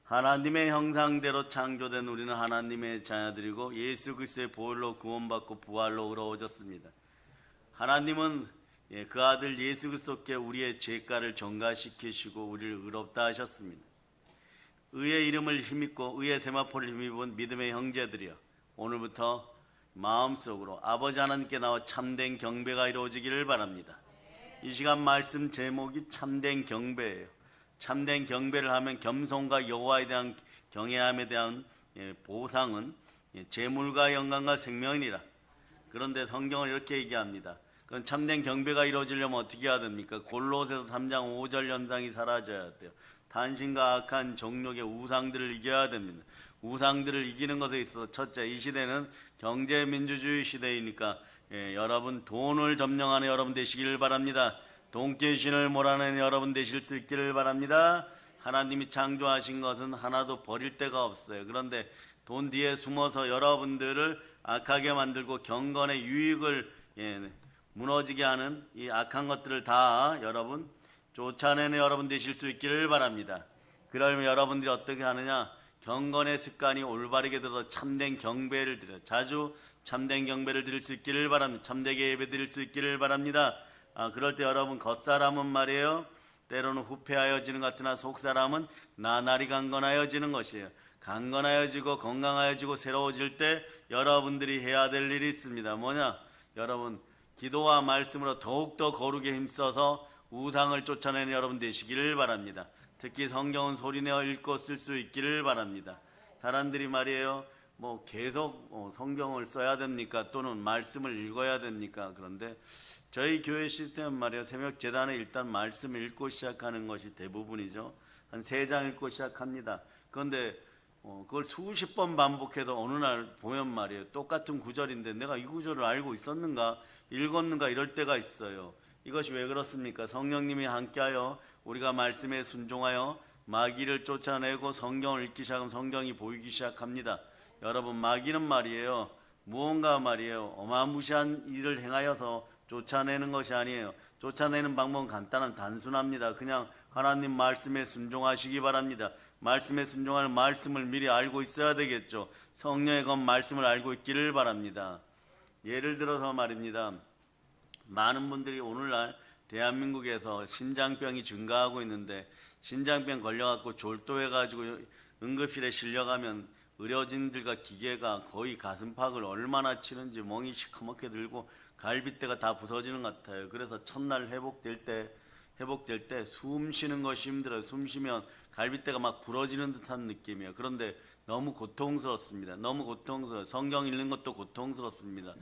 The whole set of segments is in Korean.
하나님의 형상대로 창조된 우리는 하나님의 자녀들이고 예수 그리스도의 보혈로 구원받고 부활로 의로워졌습니다. 하나님은 그 아들 예수 그리스도께 우리의 죄가를 전가시키시고 우리를 의롭다 하셨습니다. 의의 이름을 힘입고 의의 세마포를 힘입은 믿음의 형제들이여, 오늘부터 마음속으로 아버지 하나님께 나와 참된 경배가 이루어지기를 바랍니다. 이 시간 말씀 제목이 참된 경배예요. 참된 경배를 하면 겸손과 여호와에 대한 경외함에 대한 보상은 재물과 영광과 생명이니라. 그런데 성경은 이렇게 얘기합니다. 그건 참된 경배가 이루어지려면 어떻게 해야 됩니까? 골로새서 3장 5절 연상이 사라져야 돼요. 탄신과 악한 정욕의 우상들을 이겨야 됩니다. 우상들을 이기는 것에 있어서 첫째, 이 시대는 경제민주주의 시대이니까 여러분 돈을 점령하는 여러분 되시기를 바랍니다. 돈귀신을 몰아내는 여러분 되실 수 있기를 바랍니다. 하나님이 창조하신 것은 하나도 버릴 데가 없어요. 그런데 돈 뒤에 숨어서 여러분들을 악하게 만들고 경건의 유익을 무너지게 하는 이 악한 것들을 다 여러분 쫓아내는 여러분 되실 수 있기를 바랍니다. 그러면 여러분들이 어떻게 하느냐? 경건의 습관이 올바르게 들어서 참된 경배를 드려요. 자주 참된 경배를 드릴 수 있기를 바랍니다. 참되게 예배 드릴 수 있기를 바랍니다. 그럴 때 여러분, 겉사람은 말이에요, 때로는 후패하여지는 것 같으나 속사람은 나날이 강건하여지는 것이에요. 강건하여지고 건강하여지고 새로워질 때 여러분들이 해야 될 일이 있습니다. 뭐냐? 여러분, 기도와 말씀으로 더욱더 거룩에 힘써서 우상을 쫓아내는 여러분 되시기를 바랍니다. 특히 성경은 소리내어 읽고 쓸 수 있기를 바랍니다. 사람들이 말이에요, 계속 성경을 써야 됩니까? 또는 말씀을 읽어야 됩니까? 그런데 저희 교회 시스템은 말이에요, 새벽 재단에 일단 말씀을 읽고 시작하는 것이 대부분이죠. 한 3장 읽고 시작합니다. 그런데 그걸 수십 번 반복해도 어느 날 보면 말이에요, 똑같은 구절인데 내가 이 구절을 알고 있었는가, 읽었는가 이럴 때가 있어요. 이것이 왜 그렇습니까? 성령님이 함께하여 우리가 말씀에 순종하여 마귀를 쫓아내고 성경을 읽기 시작하면 성경이 보이기 시작합니다. 여러분, 마귀는 말이에요, 무언가 말이에요, 어마무시한 일을 행하여서 쫓아내는 것이 아니에요. 쫓아내는 방법은 단순합니다. 그냥 하나님 말씀에 순종하시기 바랍니다. 말씀에 순종할 말씀을 미리 알고 있어야 되겠죠. 성령의 건 말씀을 알고 있기를 바랍니다. 예를 들어서 말입니다, 많은 분들이 오늘날 대한민국에서 신장병이 증가하고 있는데, 신장병 걸려갖고 졸도해가지고 응급실에 실려가면 의료진들과 기계가 거의 가슴팍을 얼마나 치는지 멍이 시커멓게 들고 갈빗대가 다 부서지는 것 같아요. 그래서 첫날 회복될 때 숨 쉬는 것이 힘들어요. 숨 쉬면 갈빗대가 막 부러지는 듯한 느낌이에요. 그런데 너무 고통스럽습니다. 너무 고통스러워요. 성경 읽는 것도 고통스럽습니다.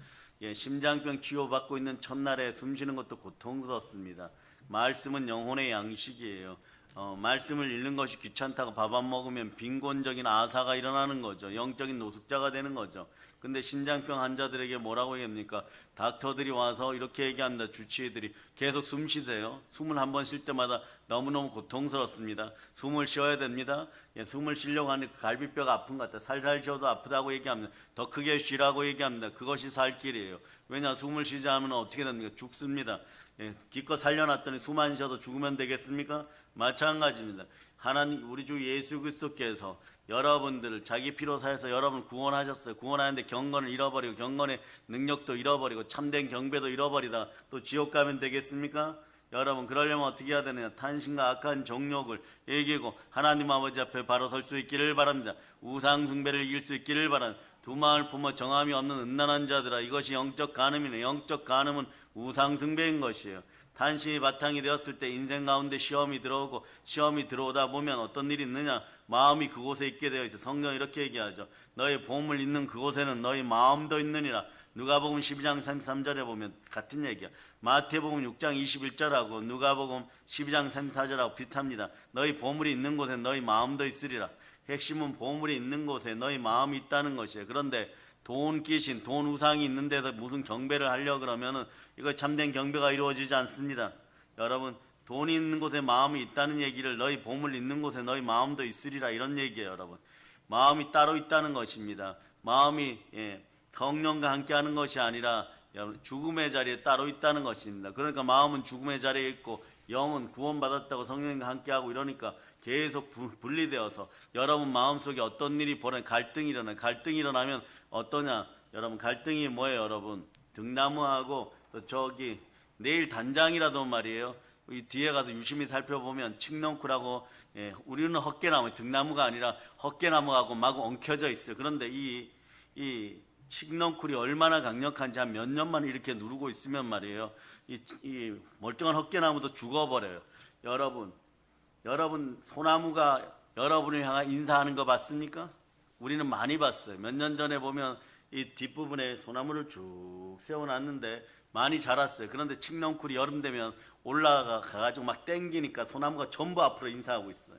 심장병 치료받고 있는 첫날에 숨 쉬는 것도 고통스럽습니다. 말씀은 영혼의 양식이에요. 말씀을 읽는 것이 귀찮다고 밥 안 먹으면 빈곤적인 아사가 일어나는 거죠. 영적인 노숙자가 되는 거죠. 근데 신장병 환자들에게 뭐라고 얘기합니까? 닥터들이 와서 이렇게 얘기합니다. 주치의들이 계속 숨 쉬세요. 숨을 한 번 쉴 때마다 너무너무 고통스럽습니다. 숨을 쉬어야 됩니다. 숨을 쉬려고 하는데 갈비뼈가 아픈 것 같아요. 살살 쉬어도 아프다고 얘기합니다. 더 크게 쉬라고 얘기합니다. 그것이 살 길이에요. 왜냐? 숨을 쉬지 않으면 어떻게 됩니까? 죽습니다. 기껏 살려놨더니 숨 안 쉬어도 죽으면 되겠습니까? 마찬가지입니다. 하나님, 우리 주 예수 그리스도께서 여러분들을 자기 피로 사해서 여러분을 구원하셨어요. 구원하는데 경건을 잃어버리고 경건의 능력도 잃어버리고 참된 경배도 잃어버리다 또 지옥 가면 되겠습니까? 여러분, 그러려면 어떻게 해야 되느냐? 탄신과 악한 정욕을 이기고 하나님 아버지 앞에 바로 설 수 있기를 바랍니다. 우상 숭배를 이길 수 있기를 바랍니다. 두 마음을 품어 정함이 없는 음란한 자들아, 이것이 영적 간음이네. 영적 간음은 우상 숭배인 것이에요. 탄신이 바탕이 되었을 때 인생 가운데 시험이 들어오고, 시험이 들어오다 보면 어떤 일이 있느냐? 마음이 그곳에 있게 되어 있어. 성경이 이렇게 얘기하죠. 너희 보험을 있는 그곳에는 너희 마음도 있느니라. 누가복음 12장 33절에 보면 같은 얘기야. 마태복음 6장 21절하고 누가복음 12장 34절하고 비슷합니다. 너희 보물이 있는 곳에 너희 마음도 있으리라. 핵심은 보물이 있는 곳에 너희 마음이 있다는 것이에요. 그런데 돈 귀신, 돈 우상이 있는 데서 무슨 경배를 하려고 그러면은 이거 참된 경배가 이루어지지 않습니다. 여러분, 돈이 있는 곳에 마음이 있다는 얘기를 너희 보물 있는 곳에 너희 마음도 있으리라, 이런 얘기예요. 여러분, 마음이 따로 있다는 것입니다. 마음이 성령과 함께하는 것이 아니라 죽음의 자리에 따로 있다는 것입니다. 그러니까 마음은 죽음의 자리에 있고 영은 구원받았다고 성령과 함께하고 이러니까 계속 분리되어서 여러분 마음속에 어떤 일이 갈등이 일어나요. 갈등이 일어나면 어떠냐? 여러분 갈등이 뭐예요? 여러분 등나무하고 또 저기 내일 단장이라도 말이에요. 이 뒤에 가서 유심히 살펴보면 칡넝쿨하고 우리는 헛개나무, 등나무가 아니라 헛개나무하고 마구 엉켜져 있어요. 그런데 이 칡넝쿨이 얼마나 강력한지 한 몇 년만 이렇게 누르고 있으면 말이에요. 이 멀쩡한 헛개나무도 죽어버려요. 여러분 소나무가 여러분을 향해 인사하는 거 봤습니까? 우리는 많이 봤어요. 몇 년 전에 보면 이 뒷부분에 소나무를 쭉 세워놨는데 많이 자랐어요. 그런데 칡넝쿨이 여름 되면 올라가가지고 막 땡기니까 소나무가 전부 앞으로 인사하고 있어요.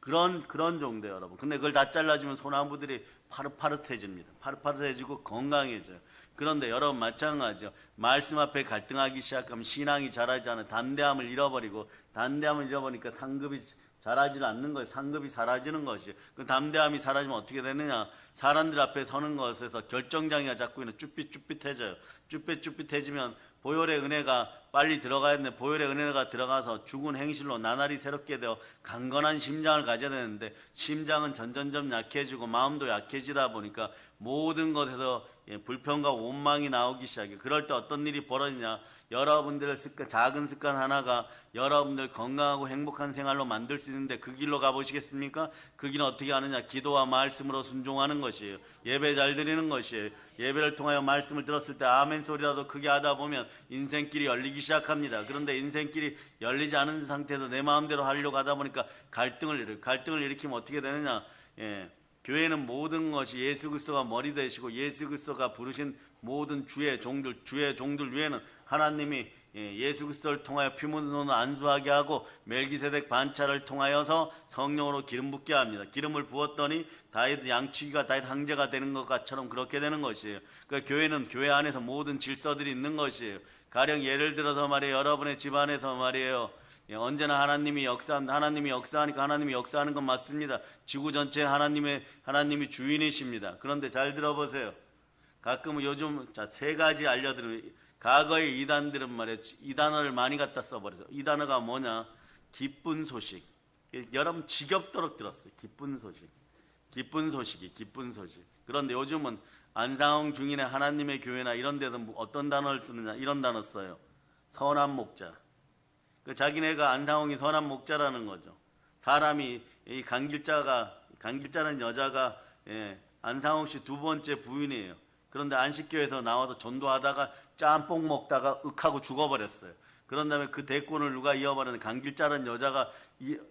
그런 정도예요, 여러분. 근데 그걸 다 잘라주면 소나무들이 파릇파릇해집니다. 파릇파릇해지고 건강해져요. 그런데 여러분 마찬가지죠. 말씀 앞에 갈등하기 시작하면 신앙이 자라지 않아요. 담대함을 잃어버리니까 상급이 자라지 않는 거예요. 상급이 사라지는 것이에요. 그 담대함이 사라지면 어떻게 되느냐? 사람들 앞에 서는 것에서 결정장애가 자꾸 있는 쭈삣쭈삣해져요. 쭈삣쭈삣해지면 보혈의 은혜가 빨리 들어가야 되는데 보혈의 은혜가 들어가서 죽은 행실로 나날이 새롭게 되어 강건한 심장을 가져야 되는데 심장은 점점점 약해지고 마음도 약해지다 보니까 모든 것에서 불평과 원망이 나오기 시작해요. 그럴 때 어떤 일이 벌어지냐? 여러분들의 작은 습관 하나가 여러분들 건강하고 행복한 생활로 만들 수 있는데 그 길로 가보시겠습니까? 그 길은 어떻게 하느냐? 기도와 말씀으로 순종하는 것이에요. 예배 잘 드리는 것이에요. 예배를 통하여 말씀을 들었을 때 아멘 소리라도 크게 하다 보면 인생길이 열리기 시작합니다. 그런데 인생길이 열리지 않은 상태에서 내 마음대로 하려고 하다 보니까 갈등을 일으키면 어떻게 되느냐? 교회는 모든 것이 예수 그리스도가 머리 되시고 예수 그리스도가 부르신 모든 주의 종들 위에는 하나님이 예수 그리스도를 통하여 피 묻은 손을 안수하게 하고 멜기세덱 반차를 통하여서 성령으로 기름 붓게 합니다. 기름을 부었더니 다윗 양치기가 다윗 황제가 되는 것처럼 그렇게 되는 것이에요. 그러니까 교회는 교회 안에서 모든 질서들이 있는 것이에요. 가령 예를 들어서 말이에요. 여러분의 집안에서 말이에요. 언제나 하나님이 역사하니까 하나님이 역사하는 건 맞습니다. 지구 전체 하나님이 주인이십니다. 그런데 잘 들어보세요. 가끔 요즘 세 가지 알려드리면 과거의 이단들은 말이에요. 이 단어를 많이 갖다 써버려서 이 단어가 뭐냐? 기쁜 소식. 여러분 지겹도록 들었어요. 기쁜 소식. 그런데 요즘은 안상홍 중인의 하나님의 교회나 이런 데서 어떤 단어를 쓰느냐? 이런 단어 써요. 선한 목자. 자기네가 안상홍이 선한 목자라는 거죠. 사람이 이 강길자는 여자가 안상홍 씨 두 번째 부인이에요. 그런데 안식교에서 나와서 전도하다가 짬뽕 먹다가 하고 죽어버렸어요. 그런 다음에 그 대권을 누가 이어받았는데 강길자라는 여자가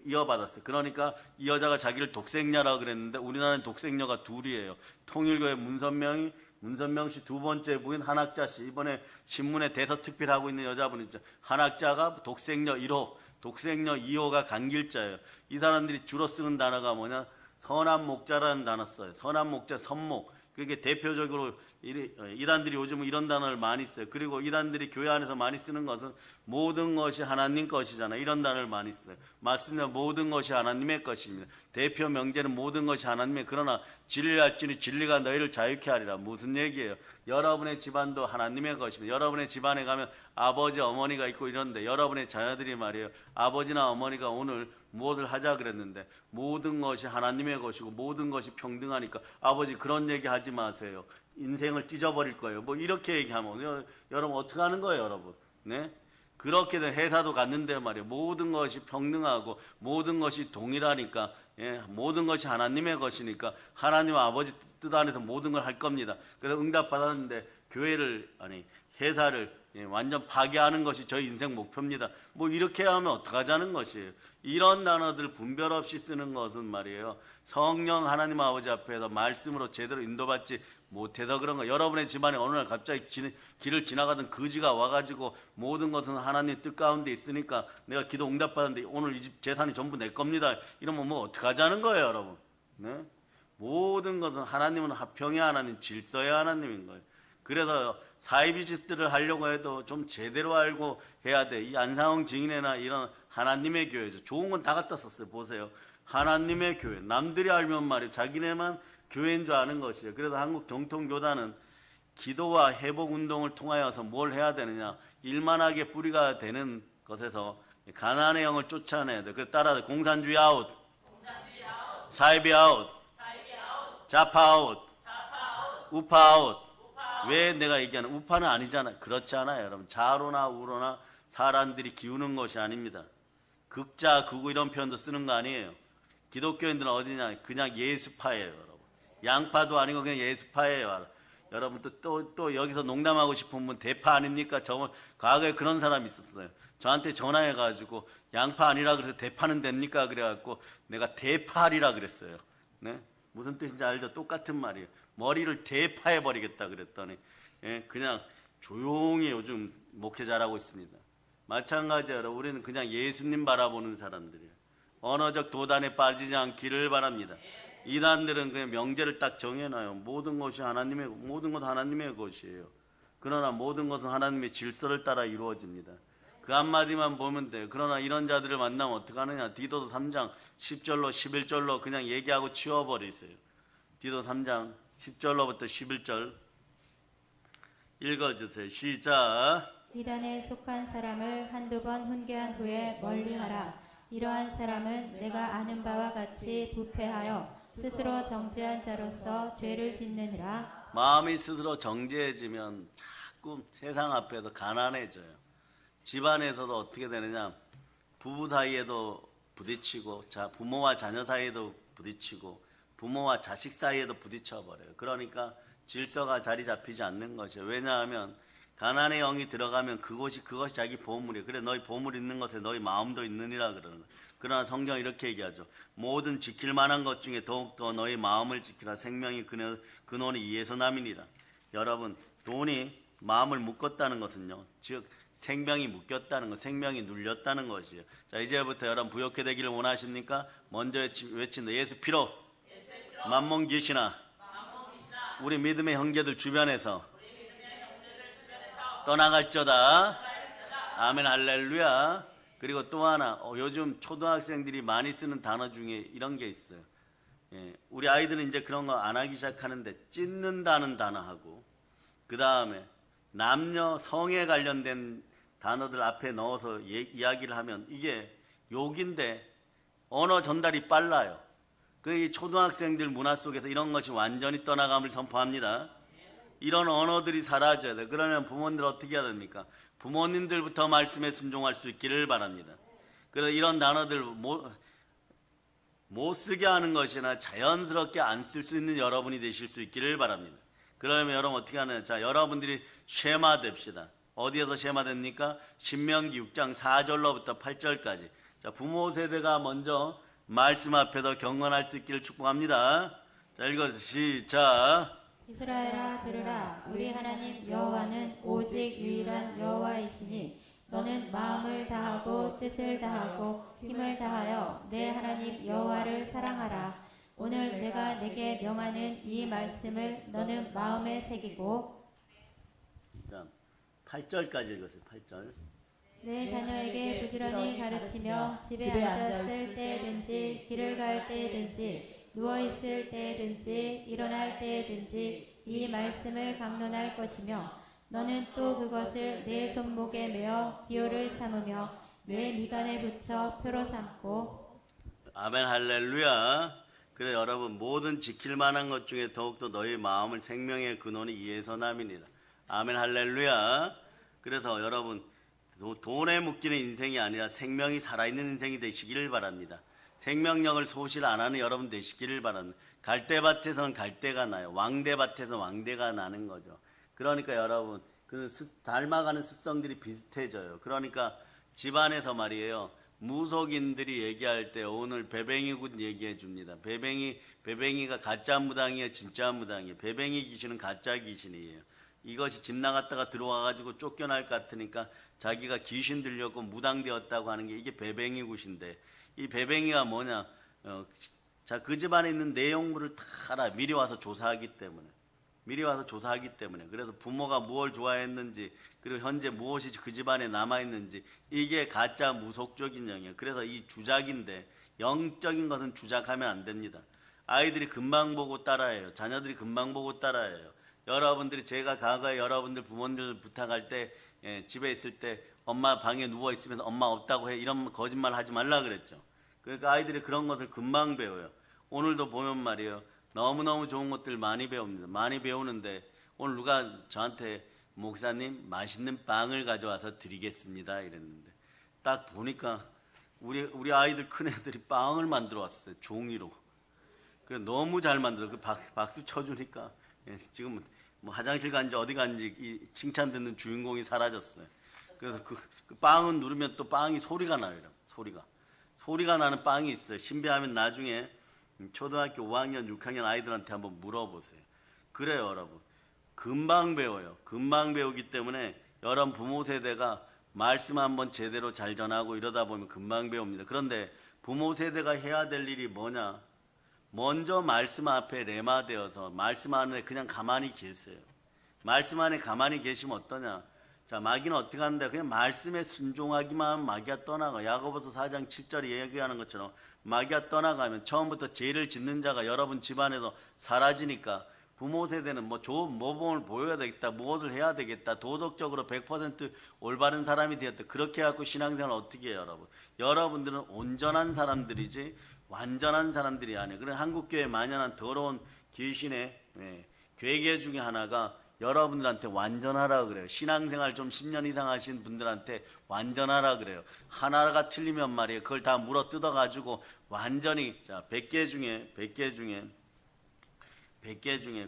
이어받았어요. 그러니까 이 여자가 자기를 독생녀라고 그랬는데 우리나라는 독생녀가 둘이에요. 통일교회 문선명 씨 두 번째 부인 한학자 씨, 이번에 신문에 대서특필하고 있는 여자분 있죠. 한학자가 독생녀 1호, 독생녀 2호가 강길자예요. 이 사람들이 주로 쓰는 단어가 뭐냐? 선한 목자라는 단어 써요. 선한 목자, 선목. 그게 대표적으로 이단들이 요즘은 이런 단어를 많이 써요. 그리고 이단들이 교회 안에서 많이 쓰는 것은 모든 것이 하나님 것이잖아요. 이런 단어를 많이 써요. 맞습니다. 모든 것이 하나님의 것입니다. 대표 명제는 모든 것이 하나님의, 그러나 진리를 알지니 진리가 너희를 자유케 하리라. 무슨 얘기예요? 여러분의 집안도 하나님의 것입니다. 여러분의 집안에 가면 아버지 어머니가 있고 이런데 여러분의 자녀들이 말이에요. 아버지나 어머니가 오늘 무엇을 하자 그랬는데 모든 것이 하나님의 것이고 모든 것이 평등하니까 아버지 그런 얘기 하지 마세요. 인생을 찢어버릴 거예요. 뭐 이렇게 얘기하면 여러분 어떻게 하는 거예요, 여러분? 네? 그렇게 된 회사도 갔는데 말이에요. 모든 것이 평등하고 모든 것이 동일하니까 모든 것이 하나님의 것이니까 하나님 아버지 뜻 안에서 모든 걸 할 겁니다. 그래서 응답 받았는데 회사를 완전 파괴하는 것이 저희 인생 목표입니다. 뭐 이렇게 하면 어떡하자는 것이에요. 이런 단어들 분별 없이 쓰는 것은 말이에요. 성령 하나님 아버지 앞에서 말씀으로 제대로 인도받지 못해서 그런 거. 여러분의 집안에 어느 날 갑자기 길을 지나가던 거지가 와가지고 모든 것은 하나님 뜻 가운데 있으니까 내가 기도 응답 받았는데 오늘 이 집 재산이 전부 내 겁니다. 이러면 뭐 어떡하자는 거예요, 여러분. 네? 모든 것은 하나님은 화평의 하나님, 질서의 하나님인 거예요. 그래서 사이비지스트를 하려고 해도 좀 제대로 알고 해야 돼. 이 안상홍 증인회나 이런 하나님의 교회죠. 좋은 건 다 갖다 썼어요. 보세요. 하나님의 교회. 남들이 알면 말이에요. 자기네만 교회인 줄 아는 것이에요. 그래서 한국 정통교단은 기도와 회복운동을 통하여서 뭘 해야 되느냐. 일만하게 뿌리가 되는 것에서 가난의 영을 쫓아내야 돼. 그래서 따라서 공산주의 아웃. 사이비 아웃, 좌파 아웃, 우파 아웃. 왜 내가 얘기하는 우파는 아니잖아요. 그렇지 않아요, 여러분. 좌로나 우로나 사람들이 기우는 것이 아닙니다. 극자, 극우 이런 표현도 쓰는 거 아니에요. 기독교인들은 어디냐? 그냥 예수파예요, 여러분. 양파도 아니고 그냥 예수파예요. 여러분 또 여기서 농담하고 싶은 분 대파 아닙니까? 과거에 그런 사람이 있었어요. 저한테 전화해가지고 양파 아니라 그래서 대파는 됩니까? 그래갖고 내가 대파리라 그랬어요. 네? 무슨 뜻인지 알죠? 똑같은 말이에요. 머리를 대파해버리겠다 그랬더니 그냥 조용히 요즘 목회 잘하고 있습니다. 마찬가지예요. 여러분. 우리는 그냥 예수님 바라보는 사람들이에요. 언어적 도단에 빠지지 않기를 바랍니다. 이단들은 그냥 명제를 딱 정해놔요. 모든 것이 모든 것 하나님의 것이에요. 그러나 모든 것은 하나님의 질서를 따라 이루어집니다. 그 한마디만 보면 돼요. 그러나 이런 자들을 만나면 어떻게 하느냐? 디도서 3장 10절로 11절로 그냥 얘기하고 치워버리세요. 디도서 3장 10절로부터 11절 읽어주세요. 시작. 이단에 속한 사람을 한두 번 훈계한 후에 멀리하라. 이러한 사람은 내가 아는 바와 같이 부패하여 스스로 정죄한 자로서 죄를 짓느니라. 마음이 스스로 정죄해지면 자꾸 세상 앞에서 가난해져요. 집안에서도 어떻게 되느냐? 부부 사이에도 부딪히고, 부모와 자녀 사이에도 부딪히고, 부모와 자식 사이에도 부딪혀버려요. 그러니까 질서가 자리 잡히지 않는 것이에요. 왜냐하면 가난의 영이 들어가면 그것이 자기 보물이에요. 그래 너희 보물 있는 것에 너희 마음도 있느니라 그러는. 그러나 성경은 이렇게 얘기하죠. 모든 지킬 만한 것 중에 더욱더 너희 마음을 지키라. 생명이 근원이 이에서 남이니라. 여러분, 돈이 마음을 묶었다는 것은요, 즉 생명이 묶였다는 것, 생명이 눌렸다는 것이에요. 자, 이제부터 여러분 부욕해 되기를 원하십니까? 먼저 외친다. 예수 피로 만몬 귀신아, 우리 믿음의 형제들 주변에서 떠나갈저다. 아멘 할렐루야. 그리고 또 하나, 요즘 초등학생들이 많이 쓰는 단어 중에 이런 게 있어요. 우리 아이들은 이제 그런 거 안 하기 시작하는데 찢는다는 단어하고, 그 다음에 남녀 성에 관련된 단어들 앞에 넣어서 이야기를 하면 이게 욕인데 언어 전달이 빨라요. 그 초등학생들 문화 속에서 이런 것이 완전히 떠나감을 선포합니다. 이런 언어들이 사라져야 돼. 그러면 부모님들 어떻게 해야 됩니까? 부모님들부터 말씀에 순종할 수 있기를 바랍니다. 그래서 이런 단어들 못 쓰게 하는 것이나 자연스럽게 안 쓸 수 있는 여러분이 되실 수 있기를 바랍니다. 그러면 여러분 어떻게 하나요? 자, 여러분들이 쉐마 됩시다. 어디에서 쉐마 됩니까? 신명기 6장 4절로부터 8절까지. 자, 부모 세대가 먼저 말씀 앞에서 경건할 수 있기를 축복합니다. 자, 읽어주세요. 시작. 이스라엘아 들으라. 우리 하나님 여호와는 오직 유일한 여호와이시니 너는 마음을 다하고 뜻을 다하고 힘을 다하여 내 하나님 여호와를 사랑하라. 오늘 내가 내게 명하는 이 말씀을 너는 마음에 새기고. 자, 8절까지 읽었어요. 8절. 내 자녀에게 부지런히 가르치며 집에 앉았을 때든지 길을 갈 때든지 누워있을 때든지 일어날 때든지 이 말씀을 강론할 것이며 너는 또 그것을 내 손목에 메어 기호를 삼으며 내 미간에 붙여 표로 삼고. 아멘 할렐루야. 그래 여러분, 모든 지킬 만한 것 중에 더욱더 너희 마음을 생명의 근원이 이에서 남이니라. 아멘 할렐루야. 그래서 여러분, 돈에 묶이는 인생이 아니라 생명이 살아있는 인생이 되시기를 바랍니다. 생명력을 소실 안 하는 여러분 되시기를 바랍니다. 갈대밭에서는 갈대가 나요. 왕대밭에서 왕대가 나는 거죠. 그러니까 여러분, 닮아가는 습성들이 비슷해져요. 그러니까 집안에서 말이에요, 무속인들이 얘기할 때 오늘 배뱅이군 얘기해 줍니다. 배뱅이가 가짜 무당이에요, 진짜 무당이에요. 배뱅이 귀신은 가짜 귀신이에요. 이것이 집 나갔다가 들어와가지고 쫓겨날 것 같으니까 자기가 귀신 들렸고 무당 되었다고 하는 게 이게 배뱅이 굿인데, 이 배뱅이가 뭐냐? 자, 그 집안에 있는 내용물을 다 알아. 미리 와서 조사하기 때문에. 그래서 부모가 무엇을 좋아했는지, 그리고 현재 무엇이 그 집안에 남아있는지, 이게 가짜 무속적인 영이에요. 그래서 이 주작인데, 영적인 것은 주작하면 안 됩니다. 아이들이 금방 보고 따라해요. 자녀들이 금방 보고 따라해요. 여러분들이, 제가 과거에 여러분들 부모님들 부탁할 때, 집에 있을 때 엄마 방에 누워 있으면서 엄마 없다고 해, 이런 거짓말 하지 말라 그랬죠. 그러니까 아이들이 그런 것을 금방 배워요. 오늘도 보면 말이에요. 너무너무 좋은 것들 많이 배웁니다. 많이 배우는데 오늘 누가 저한테 목사님 맛있는 빵을 가져와서 드리겠습니다 이랬는데 딱 보니까 우리 아이들 큰 애들이 빵을 만들어 왔어요. 종이로. 그 너무 잘 만들어. 그 박수 쳐주니까 지금 뭐 화장실 간지 어디 간지 이 칭찬 듣는 주인공이 사라졌어요. 그래서 그 빵은 누르면 또 빵이 소리가 나요. 소리가 나는 빵이 있어요. 신비하면 나중에 초등학교 5학년, 6학년 아이들한테 한번 물어보세요. 그래요, 여러분. 금방 배워요. 금방 배우기 때문에 여러분 부모 세대가 말씀 한번 제대로 잘 전하고 이러다 보면 금방 배웁니다. 그런데 부모 세대가 해야 될 일이 뭐냐? 먼저 말씀 앞에 레마되어서 말씀 안에 그냥 가만히 계세요. 말씀 안에 가만히 계시면 어떠냐? 자, 마귀는 어떻게 하는데 그냥 말씀에 순종하기만 하면 마귀가 떠나가. 야고보서 4장 7절에 얘기하는 것처럼 마귀가 떠나가면 처음부터 죄를 짓는 자가 여러분 집안에서 사라지니까 부모 세대는 뭐 좋은 모범을 보여야 되겠다, 무엇을 해야 되겠다, 도덕적으로 100% 올바른 사람이 되었다. 그렇게 해갖고 신앙생활을 어떻게 해요, 여러분? 여러분들은 온전한 사람들이지 완전한 사람들이 아니에요. 그런 한국교회 만연한 더러운 귀신의 괴계 중에 하나가 여러분들한테 완전하라 그래요. 신앙생활 좀 10년 이상 하신 분들한테 완전하라 그래요. 하나가 틀리면 말이에요. 그걸 다 물어 뜯어가지고 완전히, 자, 100개 중에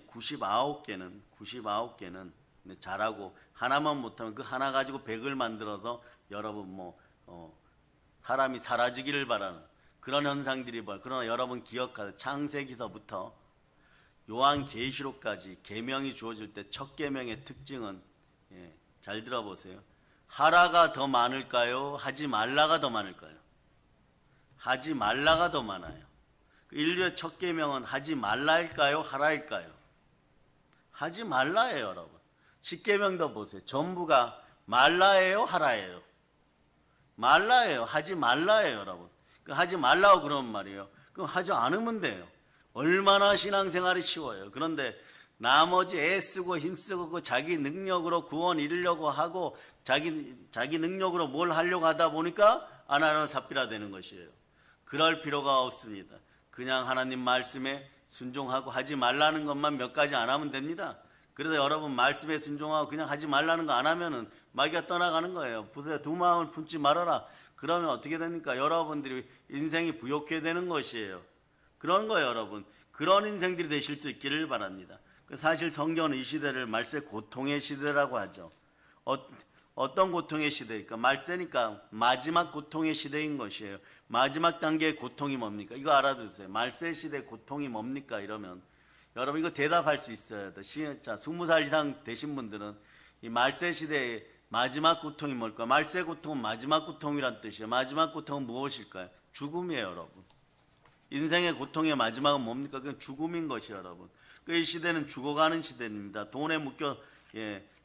99개는 잘하고 하나만 못하면 그 하나 가지고 100을 만들어서 여러분 사람이 사라지기를 바라는 그런 현상들이 봐요. 그러나 여러분 기억하세요. 창세기서부터 요한계시록까지 계명이 주어질 때 첫 계명의 특징은 잘 들어보세요. 하라가 더 많을까요? 하지 말라가 더 많을까요? 하지 말라가 더 많아요. 인류의 첫 계명은 하지 말라일까요? 하라일까요? 하지 말라예요, 여러분. 십계명도 보세요. 전부가 말라예요, 하라예요? 말라예요. 하지 말라예요, 여러분. 하지 말라고 그러는 말이에요. 그럼 하지 않으면 돼요. 얼마나 신앙생활이 쉬워요. 그런데 나머지 애쓰고 힘쓰고 그 자기 능력으로 구원 이루려고 하고 자기 능력으로 뭘 하려고 하다 보니까 아나는 삽비라 되는 것이에요. 그럴 필요가 없습니다. 그냥 하나님 말씀에 순종하고 하지 말라는 것만 몇 가지 안 하면 됩니다. 그래서 여러분 말씀에 순종하고 그냥 하지 말라는 거 안 하면은 마귀가 떠나가는 거예요. 보세요. 두 마음을 품지 말아라. 그러면 어떻게 됩니까? 여러분들이 인생이 부욕해 되는 것이에요. 그런 거예요, 여러분. 그런 인생들이 되실 수 있기를 바랍니다. 사실 성경은 이 시대를 말세 고통의 시대라고 하죠. 어떤 고통의 시대일까? 말세니까 마지막 고통의 시대인 것이에요. 마지막 단계의 고통이 뭡니까? 이거 알아두세요. 말세 시대 고통이 뭡니까? 이러면 여러분 이거 대답할 수 있어야 돼. 자, 20살 이상 되신 분들은 이 말세 시대의 마지막 고통이 뭘까? 말세 고통은 마지막 고통이란 뜻이에요. 마지막 고통은 무엇일까요? 죽음이에요, 여러분. 인생의 고통의 마지막은 뭡니까? 그건 죽음인 것이에요, 여러분. 이 시대는 죽어가는 시대입니다. 돈에 묶여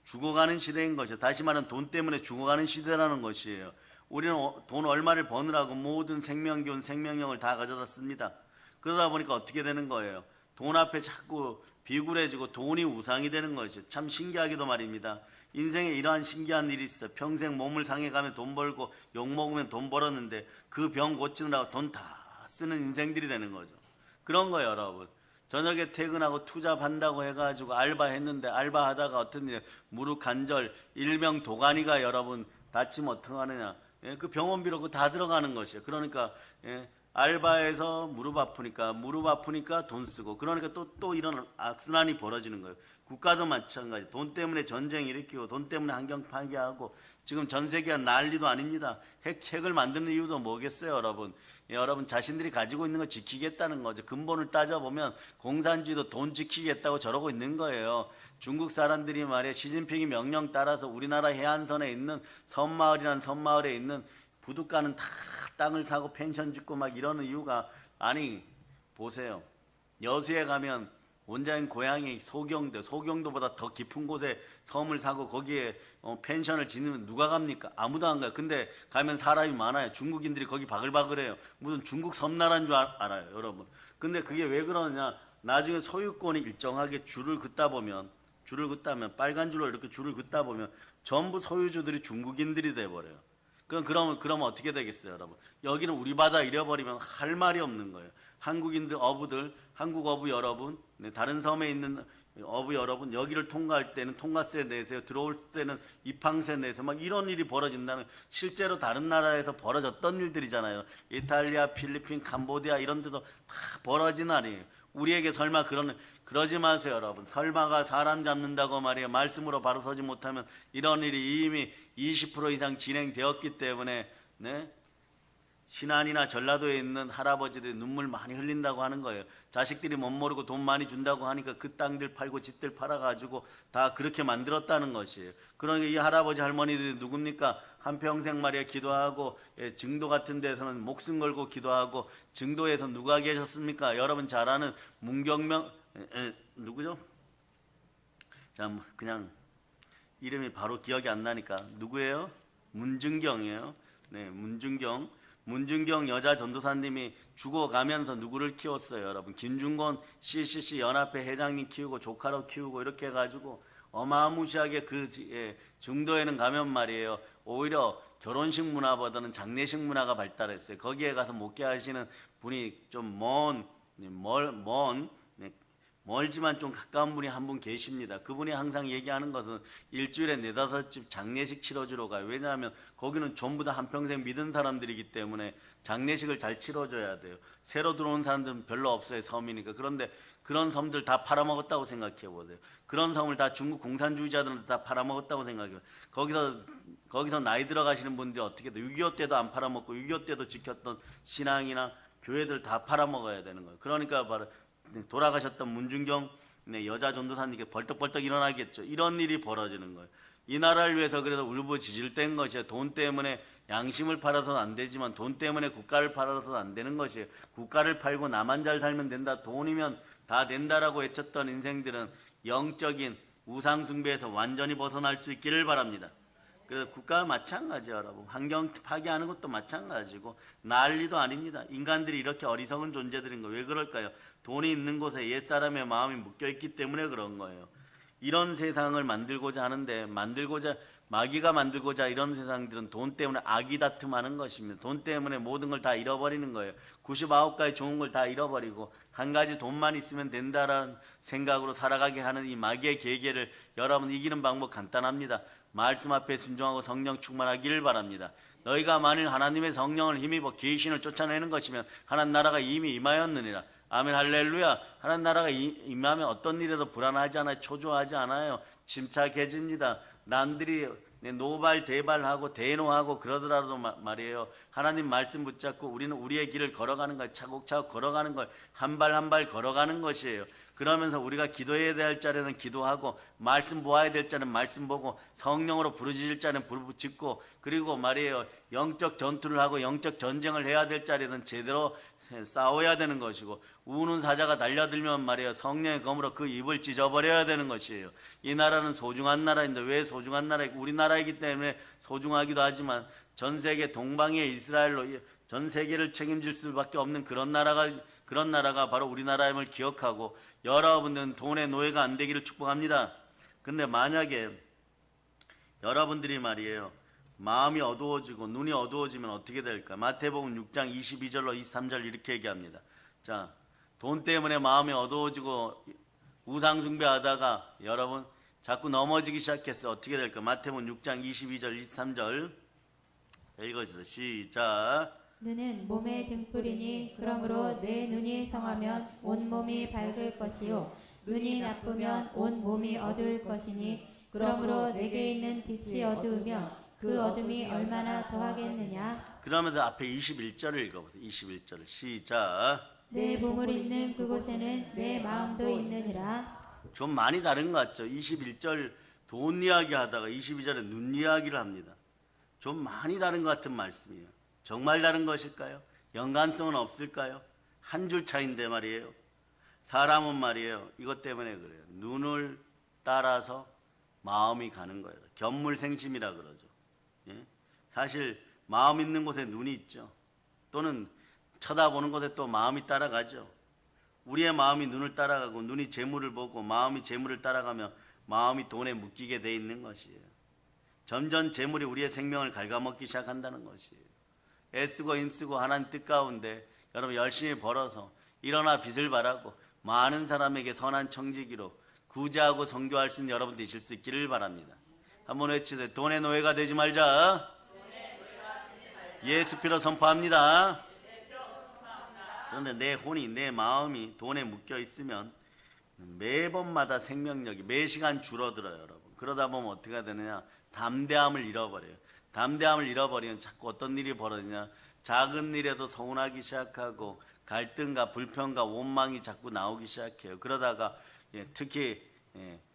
죽어가는 시대인 것이죠. 다시 말하면 돈 때문에 죽어가는 시대라는 것이에요. 우리는 돈 얼마를 버느라고 모든 생명기운, 생명력을 다 가져다 씁니다. 그러다 보니까 어떻게 되는 거예요? 돈 앞에 자꾸 비굴해지고 돈이 우상이 되는 것이죠. 참 신기하게도 말입니다. 인생에 이러한 신기한 일이 있어요. 평생 몸을 상해가며 돈 벌고 욕먹으면 돈 벌었는데 그 병 고치느라고 돈 다 쓰는 인생들이 되는 거죠. 그런 거예요, 여러분. 저녁에 퇴근하고 투잡한다고 해가지고 알바했는데 알바하다가 어떤 일에 무릎 관절, 일명 도가니가 여러분 다치면 어떡하느냐. 그 병원비로 그거 다 들어가는 것이에요. 그러니까 알바해서 무릎 아프니까 돈 쓰고 그러니까 또 이런 악순환이 벌어지는 거예요. 국가도 마찬가지. 돈 때문에 전쟁 일으키고 돈 때문에 환경 파괴하고 지금 전 세계가 난리도 아닙니다. 핵을 만드는 이유도 뭐겠어요, 여러분? 여러분 자신들이 가지고 있는 거 지키겠다는 거죠. 근본을 따져보면 공산주의도 돈 지키겠다고 저러고 있는 거예요. 중국 사람들이 말이에요. 시진핑이 명령 따라서 우리나라 해안선에 있는 섬마을이라는 섬마을에 있는 부둣가는 다 땅을 사고 펜션 짓고 막 이러는 이유가 아니 보세요. 여수에 가면 원자인 고향이 소경도보다 더 깊은 곳에 섬을 사고 거기에 펜션을 짓는 누가 갑니까? 아무도 안 가요. 근데 가면 사람이 많아요. 중국인들이 거기 바글바글해요. 무슨 중국 섬나라인 줄 알아요, 여러분. 근데 그게 왜 그러느냐? 나중에 소유권이 일정하게 줄을 긋다면 빨간 줄로 이렇게 줄을 긋다 보면 전부 소유주들이 중국인들이 돼버려요. 그럼 어떻게 되겠어요, 여러분? 여기는 우리 바다 잃어버리면 할 말이 없는 거예요. 한국인들 어부들, 한국 어부 여러분, 네, 다른 섬에 있는 어부 여러분, 여기를 통과할 때는 통과세 내세요. 들어올 때는 입항세 내세요. 막 이런 일이 벌어진다는, 실제로 다른 나라에서 벌어졌던 일들이잖아요. 이탈리아, 필리핀, 캄보디아 이런 데도 다 벌어진 날이에요. 우리에게 설마 그러지 마세요, 여러분. 설마가 사람 잡는다고 말이에요. 말씀으로 바로 서지 못하면 이런 일이 이미 20% 이상 진행되었기 때문에, 네? 신안이나 전라도에 있는 할아버지들이 눈물 많이 흘린다고 하는 거예요. 자식들이 못 모르고 돈 많이 준다고 하니까 그 땅들 팔고 집들 팔아가지고 다 그렇게 만들었다는 것이에요. 그러니까 이 할아버지 할머니들이 누굽니까? 한평생 말이야 기도하고, 증도 같은 데서는 목숨 걸고 기도하고, 증도에서 누가 계셨습니까? 여러분 잘 아는 문경명, 누구죠? 자, 그냥 이름이 바로 기억이 안 나니까 누구예요? 문중경이에요. 네, 문중경 여자 전도사님이 죽어가면서 누구를 키웠어요, 여러분? 김중건 CCC 연합회 회장님 키우고 조카로 키우고 이렇게 해가지고 어마무시하게 그 중도에는 가면 말이에요. 오히려 결혼식 문화보다는 장례식 문화가 발달했어요. 거기에 가서 목회하시는 분이 좀 멀지만 좀 가까운 분이 한 분 계십니다. 그분이 항상 얘기하는 것은 일주일에 4-5집 장례식 치러주러 가요. 왜냐하면 거기는 전부 다 한평생 믿은 사람들이기 때문에 장례식을 잘 치러줘야 돼요. 새로 들어온 사람들은 별로 없어요, 섬이니까. 그런데 그런 섬들 다 팔아먹었다고 생각해 보세요. 그런 섬을 다 중국 공산주의자들은 다 팔아먹었다고 생각해요. 거기서 나이 들어가시는 분들이 어떻게 돼요? 6.25 때도 안 팔아먹고 6.25 때도 지켰던 신앙이나 교회들 다 팔아먹어야 되는 거예요. 그러니까 바로 돌아가셨던 문중경 여자 전도사님께 벌떡벌떡 일어나겠죠. 이런 일이 벌어지는 거예요. 이 나라를 위해서 그래서 울부짖을된 것이에요. 돈 때문에 양심을 팔아서는 안 되지만 돈 때문에 국가를 팔아서는 안 되는 것이에요. 국가를 팔고 나만 잘 살면 된다, 돈이면 다 된다라고 외쳤던 인생들은 영적인 우상숭배에서 완전히 벗어날 수 있기를 바랍니다. 그래서 국가와 마찬가지예요, 여러분. 환경 파괴하는 것도 마찬가지고 난리도 아닙니다. 인간들이 이렇게 어리석은 존재들인 거 왜 그럴까요? 돈이 있는 곳에 옛사람의 마음이 묶여있기 때문에 그런 거예요. 이런 세상을 만들고자 하는데 마귀가 만들고자 이런 세상들은 돈 때문에 악이 다툼하는 것입니다. 돈 때문에 모든 걸 다 잃어버리는 거예요. 99가지 좋은 걸 다 잃어버리고 한 가지 돈만 있으면 된다라는 생각으로 살아가게 하는 이 마귀의 계계를 여러분 이기는 방법 간단합니다. 말씀 앞에 순종하고 성령 충만하기를 바랍니다. 너희가 만일 하나님의 성령을 힘입어 귀신을 쫓아내는 것이면 하나님 나라가 이미 임하였느니라. 아멘 할렐루야. 하나님 나라가 임하면 어떤 일에도 불안하지 않아요. 초조하지 않아요. 침착해집니다. 남들이 노발대발하고 대노하고 그러더라도 말이에요. 하나님 말씀 붙잡고 우리는 우리의 길을 걸어가는 거예요. 차곡차곡 걸어가는 걸 한 발 한 발 걸어가는 것이에요. 그러면서 우리가 기도해야 될 자리는 기도하고 말씀 보아야 될 자는 말씀 보고 성령으로 부르짖을 자는 부르짖고 그리고 말이에요. 영적 전투를 하고 영적 전쟁을 해야 될 자리는 제대로 싸워야 되는 것이고 우는 사자가 달려들면 말이에요. 성령의 검으로 그 입을 찢어버려야 되는 것이에요. 이 나라는 소중한 나라인데 왜 소중한 나라이고 우리나라이기 때문에 소중하기도 하지만 전 세계 동방의 이스라엘로 전 세계를 책임질 수밖에 없는 그런 나라가 바로 우리나라임을 기억하고 여러분들은 돈의 노예가 안 되기를 축복합니다. 근데 만약에 여러분들이 말이에요. 마음이 어두워지고 눈이 어두워지면 어떻게 될까? 마태복음 6장 22절로 23절 이렇게 얘기합니다. 자, 돈 때문에 마음이 어두워지고 우상 숭배하다가 여러분 자꾸 넘어지기 시작했어요. 어떻게 될까? 마태복음 6장 22절 23절 읽어주세요. 시작. 눈은 몸의 등불이니 그러므로 내 눈이 성하면 온 몸이 밝을 것이요 눈이 나쁘면 온 몸이 어두울 것이니 그러므로 내게 있는 빛이 어두우면 그 어둠이 얼마나 더하겠느냐. 그러면서 앞에 21절을 읽어보세요. 21절을 시작. 내 보물 있는 그곳에는 내 마음도 있느니라. 좀 많이 다른 것 같죠. 21절 돈 이야기 하다가 22절에 눈 이야기를 합니다. 좀 많이 다른 것 같은 말씀이에요. 정말 다른 것일까요? 연관성은 없을까요? 한 줄 차이인데 말이에요. 사람은 말이에요. 이것 때문에 그래요. 눈을 따라서 마음이 가는 거예요. 견물생심이라 그러죠. 예? 사실 마음 있는 곳에 눈이 있죠. 또는 쳐다보는 곳에 또 마음이 따라가죠. 우리의 마음이 눈을 따라가고 눈이 재물을 보고 마음이 재물을 따라가며 마음이 돈에 묶이게 돼 있는 것이에요. 점점 재물이 우리의 생명을 갉아먹기 시작한다는 것이에요. 애쓰고 힘쓰고 하나님 뜻 가운데 여러분 열심히 벌어서 일어나 빛을 발하고 많은 사람에게 선한 청지기로 구제하고 선교할 수 있는 여러분 되실 수 있기를 바랍니다. 한번 외치세요. 돈의 노예가 되지 말자. 예수 피로 선포합니다. 그런데 내 혼이, 내 마음이 돈에 묶여 있으면 매번마다 생명력이 매 시간 줄어들어요, 여러분. 그러다 보면 어떻게 되느냐? 담대함을 잃어버려요. 담대함을 잃어버리면 자꾸 어떤 일이 벌어지냐? 작은 일에도 서운하기 시작하고 갈등과 불평과 원망이 자꾸 나오기 시작해요. 그러다가 특히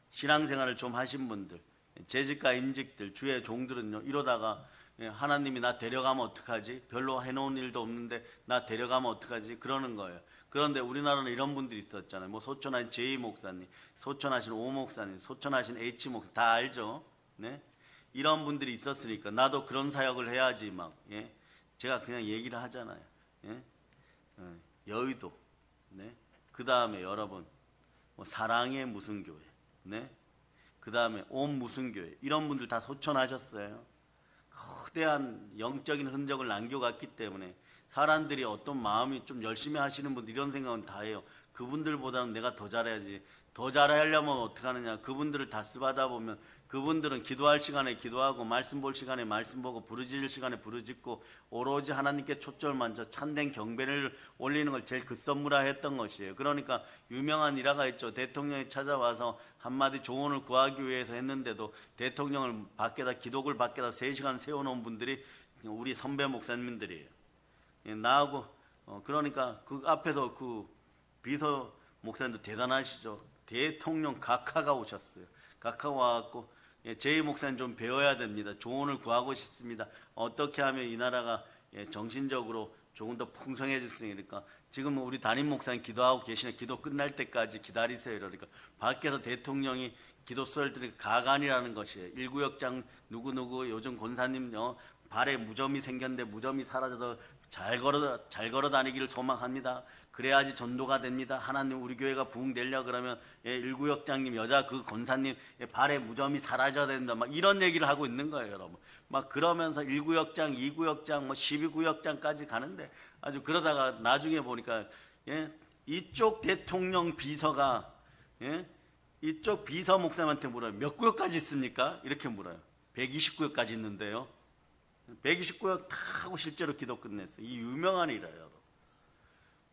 신앙생활을 좀 하신 분들, 재직과 임직들, 주의 종들은요, 이러다가 하나님이 나 데려가면 어떡하지? 별로 해놓은 일도 없는데 나 데려가면 어떡하지? 그러는 거예요. 그런데 우리나라는 이런 분들이 있었잖아요. 뭐 소천하신 제이 목사님, 소천하신 오 목사님, 소천하신 H 목사 다 알죠? 네? 이런 분들이 있었으니까 나도 그런 사역을 해야지 막. 예? 제가 그냥 얘기를 하잖아요. 예? 여의도, 네? 그 다음에 여러분 뭐 사랑의 무슨 교회, 네? 그 다음에 온 무슨 교회, 이런 분들 다 소천하셨어요. 거대한 영적인 흔적을 남겨갔기 때문에 사람들이 어떤 마음이 좀 열심히 하시는 분들 이런 생각은 다 해요. 그분들보다는 내가 더 잘해야지. 더 잘하려면 어떻게 하느냐? 그분들을 다스받아 보면 그분들은 기도할 시간에 기도하고 말씀 볼 시간에 말씀 보고 부르짖을 시간에 부르짖고 오로지 하나님께 초점을 맞춰 참된 경배를 올리는 걸 제일 급선무라했던 것이에요. 그러니까 유명한 일화가 있죠. 대통령이 찾아와서 한마디 조언을 구하기 위해서 했는데도 대통령을 밖에다 기도글 밖에다 3시간 세워놓은 분들이 우리 선배 목사님들이에요. 나하고 그러니까 그 앞에서 그 비서 목사님도 대단하시죠. 대통령 각하가 오셨어요. 각하가 와갖고 제이 목사님 좀 배워야 됩니다. 조언을 구하고 싶습니다. 어떻게 하면 이 나라가 정신적으로 조금 더 풍성해졌으니까 지금 우리 담임 목사님 기도하고 계시네. 기도 끝날 때까지 기다리세요. 이러니까 밖에서 대통령이 기도 소리를 들으니까 가관이라는 것이에요. 1구역장 누구누구 요즘 권사님 발에 무좀이 생겼는데 무좀이 사라져서 잘 걸어 다니기를 소망합니다. 그래야지 전도가 됩니다. 하나님 우리 교회가 부흥되려 그러면 1구역장님 여자 그 권사님 발에 무좀이 사라져야 된다. 막 이런 얘기를 하고 있는 거예요, 여러분. 막 그러면서 1구역장, 2구역장, 뭐 12구역장까지 가는데 아주 그러다가 나중에 보니까 이쪽 대통령 비서가 이쪽 비서 목사님한테 물어요. 몇 구역까지 있습니까? 이렇게 물어요. 129구역까지 있는데요. 129역 다 하고 실제로 기도 끝냈어요. 이 유명한 일이에요, 여러분.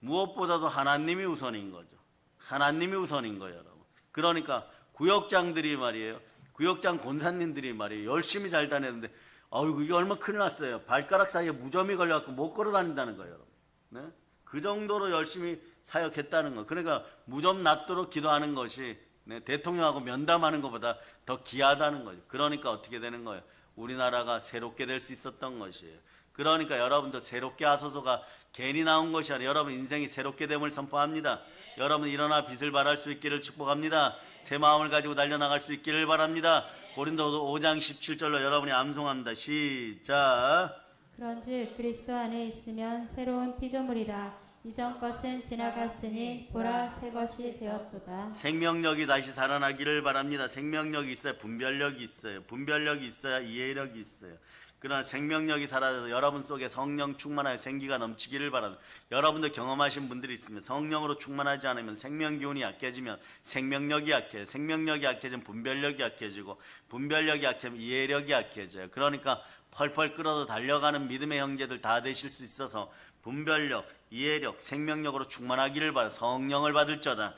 무엇보다도 하나님이 우선인 거죠. 하나님이 우선인 거예요, 여러분. 그러니까 구역장들이 말이에요. 구역장 권사님들이 말이에요. 열심히 잘 다녔는데 아이고 이게 얼마나 큰일 났어요. 발가락 사이에 무좀이 걸려갖고 못 걸어 다닌다는 거예요, 여러분. 네? 그 정도로 열심히 사역했다는 거. 그러니까 무좀 낫도록 기도하는 것이 대통령하고 면담하는 것보다 더 귀하다는 거죠. 그러니까 어떻게 되는 거예요? 우리나라가 새롭게 될 수 있었던 것이에요. 그러니까 여러분도 새롭게 하소서가 괜히 나온 것이 아니라 여러분 인생이 새롭게 됨을 선포합니다. 여러분 일어나 빛을 발할 수 있기를 축복합니다. 새 마음을 가지고 달려나갈 수 있기를 바랍니다. 고린도 5장 17절로 여러분이 암송합니다. 시작. 그런즉 그리스도 안에 있으면 새로운 피조물이라. 이전 것은 지나갔으니 보라 새 것이 되었도다. 생명력이 다시 살아나기를 바랍니다. 생명력이 있어야 분별력이 있어요. 분별력이 있어야 이해력이 있어요. 그러나 생명력이 사라져서 여러분 속에 성령 충만하여 생기가 넘치기를 바랍니다. 여러분도 경험하신 분들이 있으면 성령으로 충만하지 않으면 생명 기운이 약해지면 생명력이 약해요. 생명력이 약해지면 분별력이 약해지고 분별력이 약해지면 이해력이 약해져요. 그러니까 펄펄 끓어도 달려가는 믿음의 형제들 다 되실 수 있어서 분별력, 이해력, 생명력으로 충만하기를 바라. 성령을 받을 자다.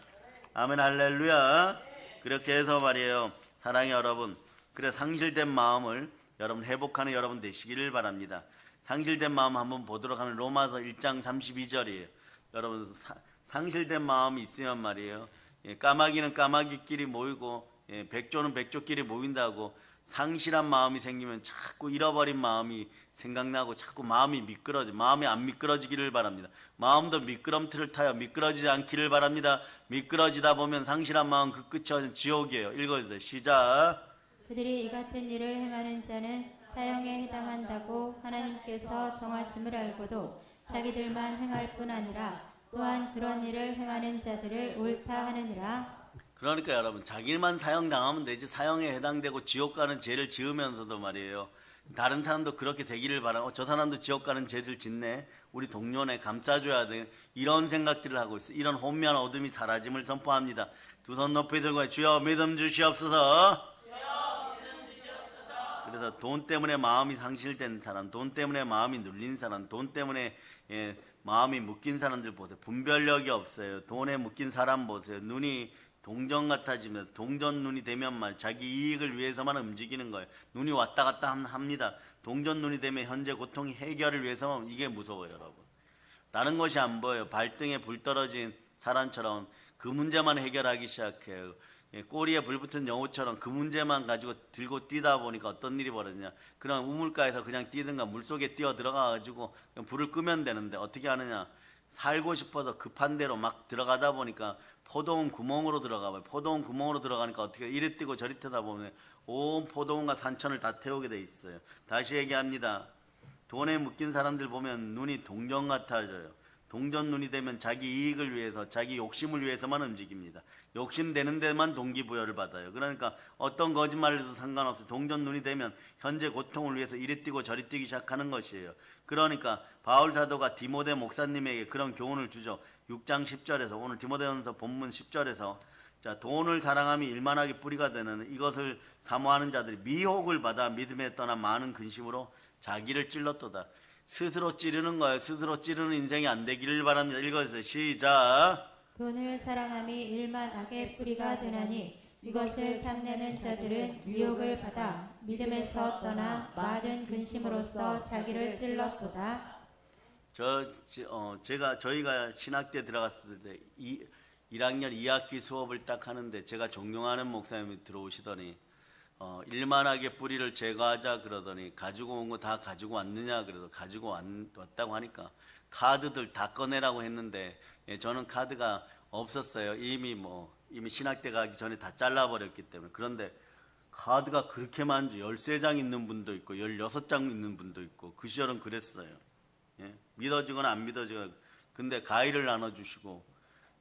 아멘 할렐루야. 그렇게 해서 말이에요, 사랑의 여러분, 그래 상실된 마음을 여러분 회복하는 여러분 되시기를 바랍니다. 상실된 마음 한번 보도록 하면 로마서 1장 32절이에요. 여러분 상실된 마음이 있으면 말이에요, 까마귀는 까마귀끼리 모이고 백조는 백조끼리 모인다고. 상실한 마음이 생기면 자꾸 잃어버린 마음이 생각나고 자꾸 마음이 미끄러져. 마음이 안 미끄러지기를 바랍니다. 마음도 미끄럼틀을 타요. 미끄러지지 않기를 바랍니다. 미끄러지다 보면 상실한 마음 그 끝이 지옥이에요. 읽어주세요. 시작. 그들이 이 같은 일을 행하는 자는 사형에 해당한다고 하나님께서 정하심을 알고도 자기들만 행할 뿐 아니라 또한 그런 일을 행하는 자들을 옳다 하느니라. 그러니까 여러분 자기만 사형당하면 되지 사형에 해당되고 지옥 가는 죄를 지으면서도 말이에요, 다른 사람도 그렇게 되기를 바라고, 저 사람도 지옥 가는 죄를 짓네, 우리 동료네 감싸줘야 돼, 이런 생각들을 하고 있어요. 이런 혼미한 어둠이 사라짐을 선포합니다. 두 손 높이 들고 주여 믿음 주시옵소서. 그래서 돈 때문에 마음이 상실된 사람, 돈 때문에 마음이 눌린 사람, 돈 때문에 마음이 묶인 사람들 보세요. 분별력이 없어요. 돈에 묶인 사람 보세요. 눈이 동전 같아지면, 동전 눈이 되면 말 자기 이익을 위해서만 움직이는 거예요. 눈이 왔다 갔다 합니다. 동전 눈이 되면 현재 고통이 해결을 위해서만, 이게 무서워요, 여러분. 다른 것이 안 보여요. 발등에 불 떨어진 사람처럼 그 문제만 해결하기 시작해요. 꼬리에 불 붙은 여우처럼 그 문제만 가지고 들고 뛰다 보니까 어떤 일이 벌어지냐, 그런 우물가에서 그냥 뛰든가 물속에 뛰어 들어가가지고 불을 끄면 되는데 어떻게 하느냐, 살고 싶어서 급한 대로 막 들어가다 보니까 포도원 구멍으로 들어가봐요. 포도원 구멍으로 들어가니까 어떻게 이리 뛰고 저리 뛰다 보면 온 포도원과 산천을 다 태우게 돼 있어요. 다시 얘기합니다. 돈에 묶인 사람들 보면 눈이 동전 같아져요. 동전 눈이 되면 자기 이익을 위해서, 자기 욕심을 위해서만 움직입니다. 욕심되는 데만 동기부여를 받아요. 그러니까 어떤 거짓말을 해도 상관없어요. 동전 눈이 되면 현재 고통을 위해서 이리 뛰고 저리 뛰기 시작하는 것이에요. 그러니까 바울 사도가 디모데 목사님에게 그런 교훈을 주죠. 6장 10절에서, 오늘 디모데전서 본문 10절에서, 자, 돈을 사랑함이 일만하게 뿌리가 되는 이것을 사모하는 자들이 미혹을 받아 믿음에 떠나 많은 근심으로 자기를 찔렀도다. 스스로 찌르는 거예요. 스스로 찌르는 인생이 안 되기를 바랍니다. 읽어주세요. 시작. 돈을 사랑함이 일만 악의 뿌리가 되나니 이것을 탐내는 자들은 미혹을 받아 믿음에서 떠나 많은 근심으로써 자기를 찔렀도다. 저희가 신학대 들어갔을 때 1학년 2학기 수업을 딱 하는데 제가 존경하는 목사님이 들어오시더니 일만하게 뿌리를 제거하자 그러더니 가지고 온 거 다 가지고 왔느냐 그래서 가지고 왔다고 하니까 카드들 다 꺼내라고 했는데 저는 카드가 없었어요. 이미 신학대 가기 전에 다 잘라버렸기 때문에. 그런데 카드가 그렇게 많죠. 13장 있는 분도 있고 16장 있는 분도 있고, 그 시절은 그랬어요. 믿어지거나 안 믿어지거나. 근데 가위를 나눠주시고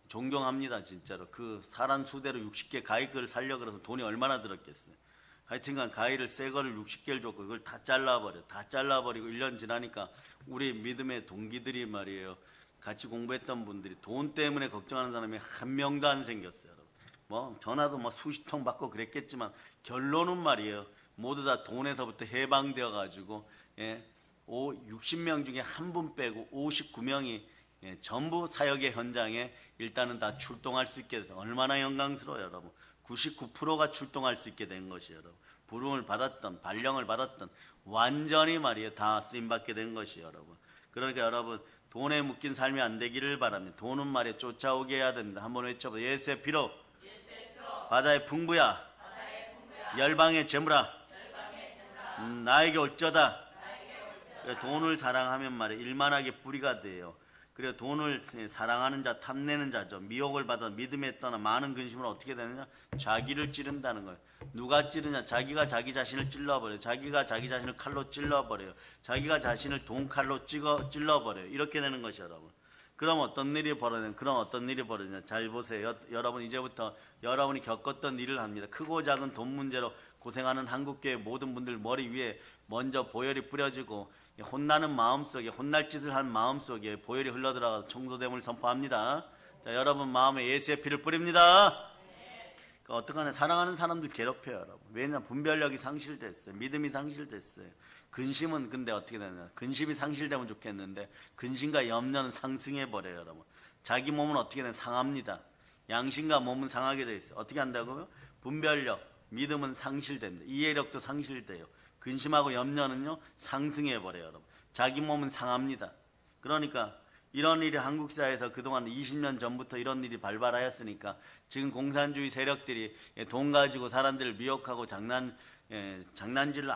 존경합니다. 진짜로 그 사람 수대로 60개 가위를 살려 그래서 돈이 얼마나 들었겠어요. 하여튼간 가위를 새 거를 60개를 줬고 그걸 다 잘라버리고 1년 지나니까 우리 믿음의 동기들이 말이에요, 같이 공부했던 분들이 돈 때문에 걱정하는 사람이 한 명도 안 생겼어요. 전화도 수십 통 받고 그랬겠지만 결론은 말이에요, 모두 다 돈에서부터 해방되어 가지고 60명 중에 한 분 빼고 59명이 전부 사역의 현장에 일단은 다 출동할 수 있게 돼서 얼마나 영광스러워요, 여러분. 99%가 출동할 수 있게 된 것이에요, 여러분. 부름을 받았던, 발령을 받았던, 완전히 말이에요, 다 쓰임받게 된 것이에요, 여러분. 그러니까 여러분, 돈에 묶인 삶이 안 되기를 바랍니다. 돈은 말이에요, 쫓아오게 해야 됩니다. 한번 외쳐봐요. 예수의 피로, 바다의 풍부야, 열방의 재물아, 나에게 올쩌다. 돈을 사랑하면 말이에요, 일만하게 뿌리가 돼요. 그리고 돈을 사랑하는 자, 탐내는 자죠. 미혹을 받아 믿음에 떠나 많은 근심으로 어떻게 되느냐? 자기를 찌른다는 거예요. 누가 찌르냐? 자기가 자기 자신을 찔러버려요. 자기가 자기 자신을 칼로 찔러버려요. 자기가 자신을 돈칼로 찔러버려요. 이렇게 되는 것이 여러분. 그럼 어떤 일이 벌어지냐? 잘 보세요. 여러분, 이제부터 여러분이 겪었던 일을 합니다. 크고 작은 돈 문제로 고생하는 한국교회 모든 분들 머리 위에 먼저 보혈이 뿌려지고, 혼나는 마음속에, 혼날 짓을 한 마음속에 보혈이 흘러들어가서 청소됨을 선포합니다. 자, 여러분 마음에 예수의 피를 뿌립니다. 어떡하냐? 사랑하는 사람들 괴롭혀요, 여러분. 왜냐하면 분별력이 상실됐어요. 믿음이 상실됐어요. 근심은 근데 어떻게 되냐? 근심이 상실되면 좋겠는데 근심과 염려는 상승해버려요, 여러분. 자기 몸은 어떻게 되냐? 상합니다. 양심과 몸은 상하게 돼 있어요. 어떻게 한다고요? 분별력, 믿음은 상실됩니다. 이해력도 상실돼요. 근심하고 염려는요, 상승해버려요, 여러분. 자기 몸은 상합니다. 그러니까 이런 일이 한국 사회에서 그동안 20년 전부터 이런 일이 발발하였으니까 지금 공산주의 세력들이 돈 가지고 사람들을 미혹하고 장난질을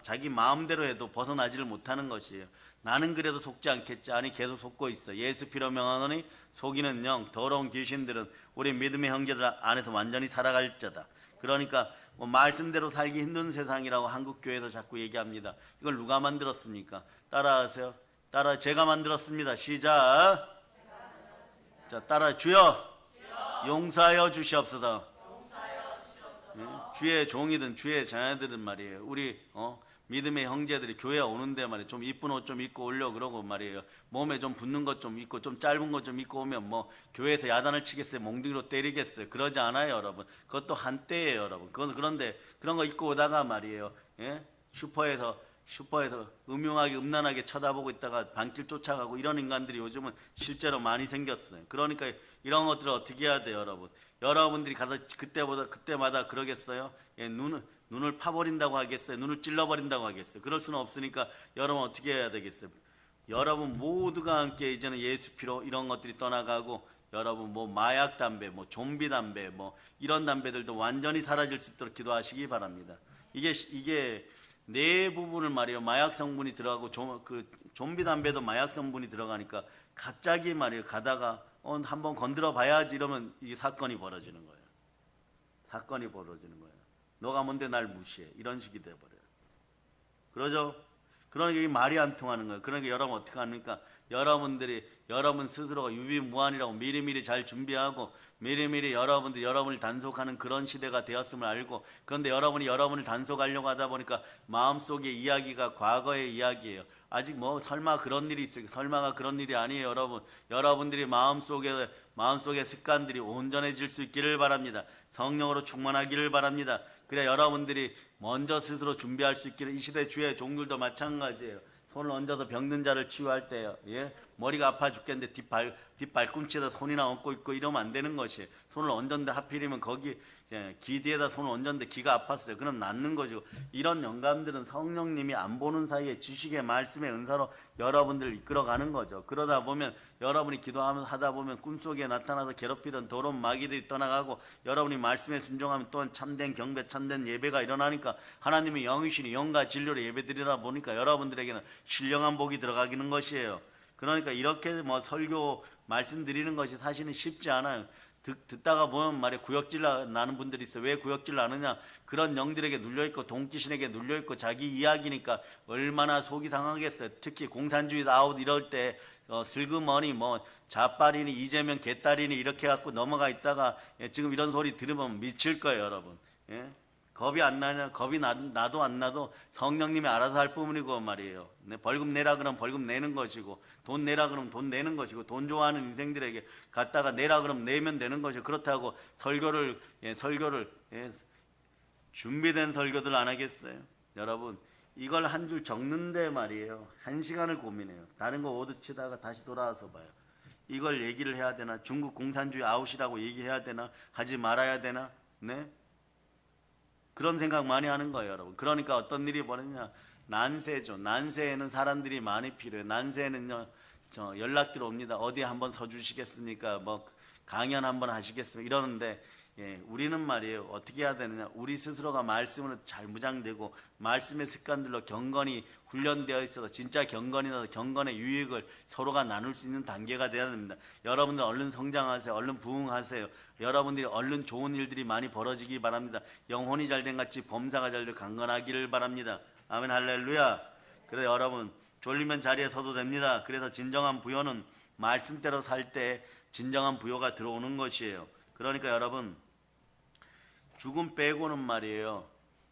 자기 마음대로 해도 벗어나지를 못하는 것이에요. 나는 그래도 속지 않겠지. 아니, 계속 속고 있어. 예수 피로 명하노니 속이는 영, 더러운 귀신들은 우리 믿음의 형제들 안에서 완전히 살아갈 자다. 그러니까 말씀대로 살기 힘든 세상이라고 한국교회에서 자꾸 얘기합니다. 이걸 누가 만들었습니까? 따라하세요. 제가 만들었습니다. 시작. 자, 따라 주여 용서하여 주시옵소서. 주의 종이든 주의 자녀들은 말이에요, 우리 믿음의 형제들이 교회 오는데 말이에요. 좀 이쁜 옷 좀 입고 오려 그러고 말이에요. 몸에 좀 붙는 것 좀 입고 좀 짧은 것 좀 입고 오면 뭐 교회에서 야단을 치겠어요? 몽둥이로 때리겠어요? 그러지 않아요, 여러분. 그것도 한때예요, 여러분. 그런데 그런 거 입고 오다가 말이에요. 예? 슈퍼에서 음흉하게 음란하게 쳐다보고 있다가 반길 쫓아가고 이런 인간들이 요즘은 실제로 많이 생겼어요. 그러니까 이런 것들을 어떻게 해야 돼요, 여러분? 여러분들이 가서 그때마다 그러겠어요? 예, 눈을 파버린다고 하겠어요? 눈을 찔러버린다고 하겠어요? 그럴 수는 없으니까 여러분 어떻게 해야 되겠어요? 여러분 모두가 함께 이제는 예수 피로 이런 것들이 떠나가고 여러분 뭐 마약 담배, 뭐 좀비 담배, 뭐 이런 담배들도 완전히 사라질 수 있도록 기도하시기 바랍니다. 이게 네 부분을 말이에요. 마약 성분이 들어가고 좀비 담배도 마약 성분이 들어가니까 갑자기 말이에요. 가다가 한번 건드려 봐야지 이러면 이게 사건이 벌어지는 거예요. 사건이 벌어지는 거예요. 너가 뭔데 날 무시해. 이런 식이 돼버려요. 그러죠? 그러니까 이게 말이 안 통하는 거예요. 그러니까 여러분 어떻게 합니까? 여러분 스스로가 유비무환이라고 미리미리 잘 준비하고 미리미리 여러분을 단속하는 그런 시대가 되었음을 알고, 그런데 여러분을 단속하려고 하다 보니까 마음속의 이야기가 과거의 이야기예요. 아직 뭐 설마 그런 일이 있어요? 설마가 그런 일이 아니에요, 여러분. 여러분들이 마음속의 습관들이 온전해질 수 있기를 바랍니다. 성령으로 충만하기를 바랍니다. 그래 여러분들이 먼저 스스로 준비할 수 있기를. 이 시대 주의 종들도 마찬가지예요. 손을 얹어서 병든 자를 치유할 때요. 예? 머리가 아파 죽겠는데 뒷발꿈치에다 손이나 얹고 있고 이러면 안 되는 것이에요. 손을 얹었는데 하필이면 거기 귀 뒤에다 손을 얹었는데 귀가 아팠어요. 그럼 낫는 거죠. 이런 영감들은 성령님이 안 보는 사이에 지식의 말씀의 은사로 여러분들을 이끌어가는 거죠. 그러다 보면 여러분이 기도하다 보면 꿈속에 나타나서 괴롭히던 더러운 마귀들이 떠나가고 여러분이 말씀에 순종하면 또한 참된 경배, 참된 예배가 일어나니까 하나님의 영이시니 영과 진리로 예배드리다 보니까 여러분들에게는 신령한 복이 들어가기는 것이에요. 그러니까 이렇게 뭐 설교 말씀드리는 것이 사실은 쉽지 않아요. 듣다가 보면 말이야 구역질 나는 분들이 있어요. 왜 구역질 나느냐? 그런 영들에게 눌려있고 동기신에게 눌려있고 자기 이야기니까 얼마나 속이 상하겠어요. 특히 공산주의 아웃 이럴 때 슬그머니 뭐 자빨이니 이재명 개딸이니 이렇게 갖고 넘어가 있다가 지금 이런 소리 들으면 미칠 거예요, 여러분. 예? 겁이 안 나냐? 겁이 나도 안 나도 성령님이 알아서 할 부분이고 말이에요. 벌금 내라 그러면 벌금 내는 것이고 돈 내라 그러면 돈 내는 것이고 돈 좋아하는 인생들에게 갖다가 내라 그러면 내면 되는 것이고, 그렇다고 설교를 준비된 설교들 안 하겠어요? 여러분 이걸 한 줄 적는데 말이에요. 1시간을 고민해요. 다른 거 오드치다가 다시 돌아와서 봐요. 이걸 얘기를 해야 되나? 중국 공산주의 아웃이라고 얘기해야 되나? 하지 말아야 되나? 네? 그런 생각 많이 하는 거예요, 여러분. 그러니까 어떤 일이 벌어지냐? 난세죠. 난세에는 사람들이 많이 필요해요. 난세에는요, 연락들 옵니다. 어디 한번 서주시겠습니까? 뭐 강연 한번 하시겠습니까? 이러는데 우리는 말이에요. 어떻게 해야 되느냐? 우리 스스로가 말씀으로 잘 무장되고 말씀의 습관들로 경건이 훈련되어 있어서 진짜 경건이 나서 경건의 유익을 서로가 나눌 수 있는 단계가 되어야 됩니다. 여러분들 얼른 성장하세요. 얼른 부흥하세요. 여러분들이 얼른 좋은 일들이 많이 벌어지기 바랍니다. 영혼이 잘된 같이 범사가 잘되고 강건하기를 바랍니다. 아멘 할렐루야. 그래 여러분 졸리면 자리에 서도 됩니다. 그래서 진정한 부요는 말씀대로 살 때 진정한 부요가 들어오는 것이에요. 그러니까 여러분 죽음 빼고는 말이에요.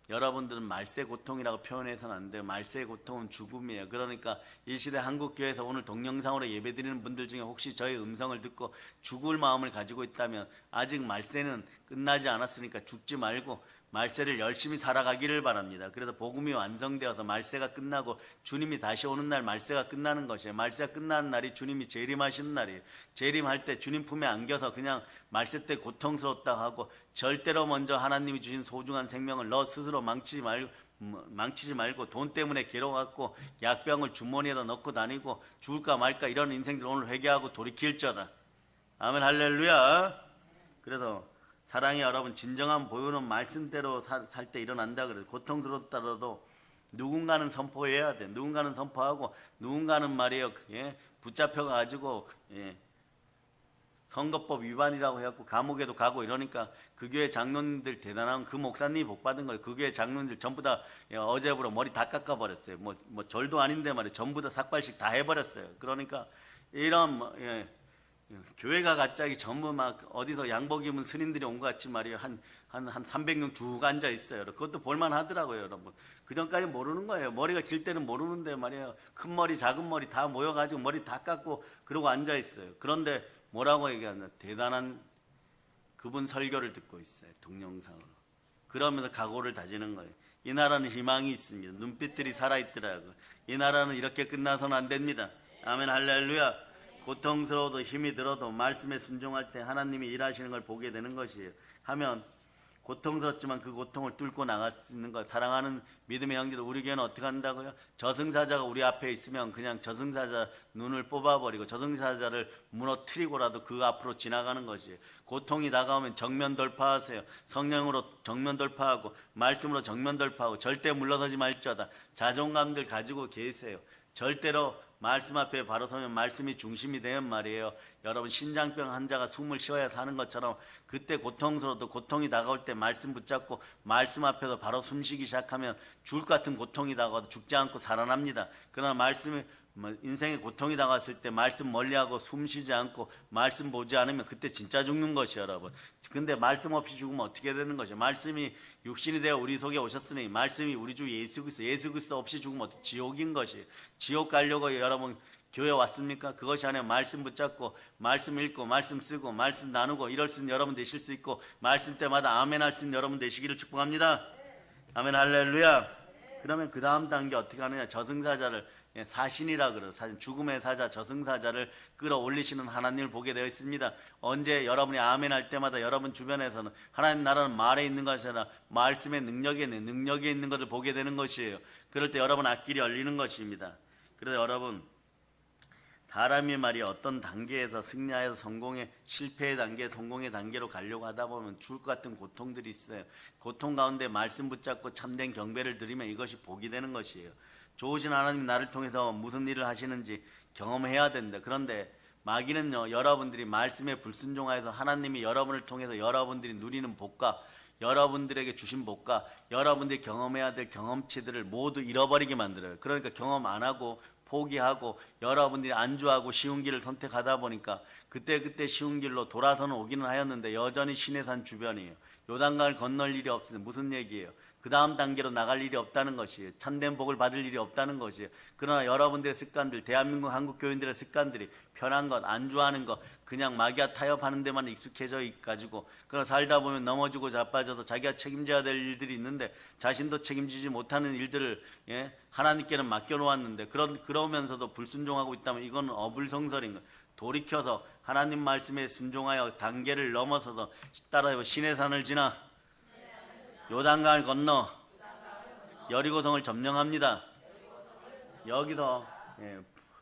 여러분들은 말세 고통이라고 표현해서는 안 돼요. 말세 고통은 죽음이에요. 그러니까 이 시대 한국교회에서 오늘 동영상으로 예배드리는 분들 중에 혹시 저의 음성을 듣고 죽을 마음을 가지고 있다면 아직 말세는 끝나지 않았으니까 죽지 말고 말세를 열심히 살아가기를 바랍니다. 그래서 복음이 완성되어서 말세가 끝나고 주님이 다시 오는 날 말세가 끝나는 것이에요. 말세가 끝나는 날이 주님이 재림하시는 날이에요. 재림할 때 주님 품에 안겨서 그냥 말세 때 고통스럽다 하고 절대로 먼저 하나님이 주신 소중한 생명을 너 스스로 망치지 말고 돈 때문에 괴로워갖고 약병을 주머니에다 넣고 다니고 죽을까 말까 이런 인생들 오늘 회개하고 돌이킬저다. 아멘 할렐루야. 그래서 사랑의 여러분 진정한 보유는 말씀대로 살 때 일어난다 그래요. 고통스럽다라도 누군가는 선포해야 돼. 누군가는 선포하고 누군가는 말이에요. 붙잡혀가지고 선거법 위반이라고 해갖고 감옥에도 가고 이러니까 그 교회 장로님들 대단한 그 목사님이 복 받은 거예요. 그 교회 장로님들 전부 다 어제부로 머리 다 깎아버렸어요. 뭐 절도 아닌데 말이에요. 전부 다 삭발식 다 해버렸어요. 그러니까 이런 교회가 갑자기 전부 막 어디서 양복 입은 스님들이 온 것 같이 말이에요. 한 300명 쭉 앉아 있어요. 그것도 볼만 하더라고요, 여러분. 그 전까지 모르는 거예요. 머리가 길 때는 모르는데 말이에요. 큰 머리, 작은 머리 다 모여가지고 머리 다 깎고 그러고 앉아 있어요. 그런데 뭐라고 얘기하나? 대단한 그분 설교를 듣고 있어요. 동영상으로. 그러면서 각오를 다지는 거예요. 이 나라는 희망이 있습니다. 눈빛들이 살아있더라고요. 이 나라는 이렇게 끝나서는 안 됩니다. 아멘, 할렐루야. 고통스러워도 힘이 들어도 말씀에 순종할 때 하나님이 일하시는 걸 보게 되는 것이에요. 하면 고통스럽지만 그 고통을 뚫고 나갈 수 있는 것. 사랑하는 믿음의 형제들, 우리 교회는 어떻게 한다고요? 저승사자가 우리 앞에 있으면 그냥 저승사자 눈을 뽑아버리고 저승사자를 무너뜨리고라도 그 앞으로 지나가는 것이에요. 고통이 다가오면 정면 돌파하세요. 성령으로 정면 돌파하고 말씀으로 정면 돌파하고 절대 물러서지 말지어다. 자존감들 가지고 계세요. 절대로 말씀 앞에 바로 서면 말씀이 중심이 되면 말이에요. 여러분, 신장병 환자가 숨을 쉬어야 사는 것처럼 그때 고통스러워도 고통이 다가올 때 말씀 붙잡고 말씀 앞에서 바로 숨쉬기 시작하면 죽을 것 같은 고통이 다가와도 죽지 않고 살아납니다. 그러나 말씀이 인생에 고통이 다가왔을 때 말씀 멀리하고 숨쉬지 않고 말씀 보지 않으면 그때 진짜 죽는 것이에요, 여러분. 근데 말씀 없이 죽으면 어떻게 되는 것이에요? 말씀이 육신이 되어 우리 속에 오셨으니 말씀이 우리 주 예수 그리스도 없이 죽으면 어떻게 지옥인 것이에요. 지옥 가려고 여러분 교회 왔습니까? 그것이 아니라 말씀 붙잡고 말씀 읽고 말씀 쓰고 말씀 나누고 이럴 수 있는 여러분 되실 수 있고 말씀 때마다 아멘 할 수 있는 여러분 되시기를 축복합니다. 아멘, 할렐루야. 그러면 그 다음 단계 어떻게 하느냐? 저승사자를 사신이라 그래요. 사신, 죽음의 사자, 저승사자를 끌어올리시는 하나님을 보게 되어 있습니다. 언제 여러분이 아멘 할 때마다 여러분 주변에서는 하나님 나라는 말에 있는 것이 아니라 말씀의 능력에 있는 것을 보게 되는 것이에요. 그럴 때 여러분 앞길이 열리는 것입니다. 그래서 여러분, 사람이 말이 어떤 단계에서 승리해서 성공의 실패의 단계, 성공의 단계로 가려고 하다 보면 죽을 것 같은 고통들이 있어요. 고통 가운데 말씀 붙잡고 참된 경배를 드리면 이것이 복이 되는 것이에요. 좋으신 하나님이 나를 통해서 무슨 일을 하시는지 경험해야 된다. 그런데 마귀는요, 여러분들이 말씀에 불순종하여서 하나님이 여러분을 통해서 여러분들이 누리는 복과 여러분들에게 주신 복과 여러분들이 경험해야 될 경험치들을 모두 잃어버리게 만들어요. 그러니까 경험 안 하고 포기하고 여러분들이 안주하고 쉬운 길을 선택하다 보니까 그때 쉬운 길로 돌아서는 오기는 하였는데 여전히 시내산 주변이에요. 요단강을 건널 일이 없으니 무슨 얘기예요? 그 다음 단계로 나갈 일이 없다는 것이에요. 참된 복을 받을 일이 없다는 것이에요. 그러나 여러분들의 습관들, 대한민국 한국 교인들의 습관들이 편한 것, 안주하는 것, 그냥 마귀와 타협하는 데만 익숙해져 가지고 그러나 살다 보면 넘어지고 자빠져서 자기가 책임져야 될 일들이 있는데 자신도 책임지지 못하는 일들을 하나님께는 맡겨놓았는데 그러면서도 불순종하고 있다면 이건 어불성설인 거예요. 돌이켜서 하나님 말씀에 순종하여 단계를 넘어서서 따라서 시내산을 지나 요단강을 건너 여리고성을 점령합니다. 여기서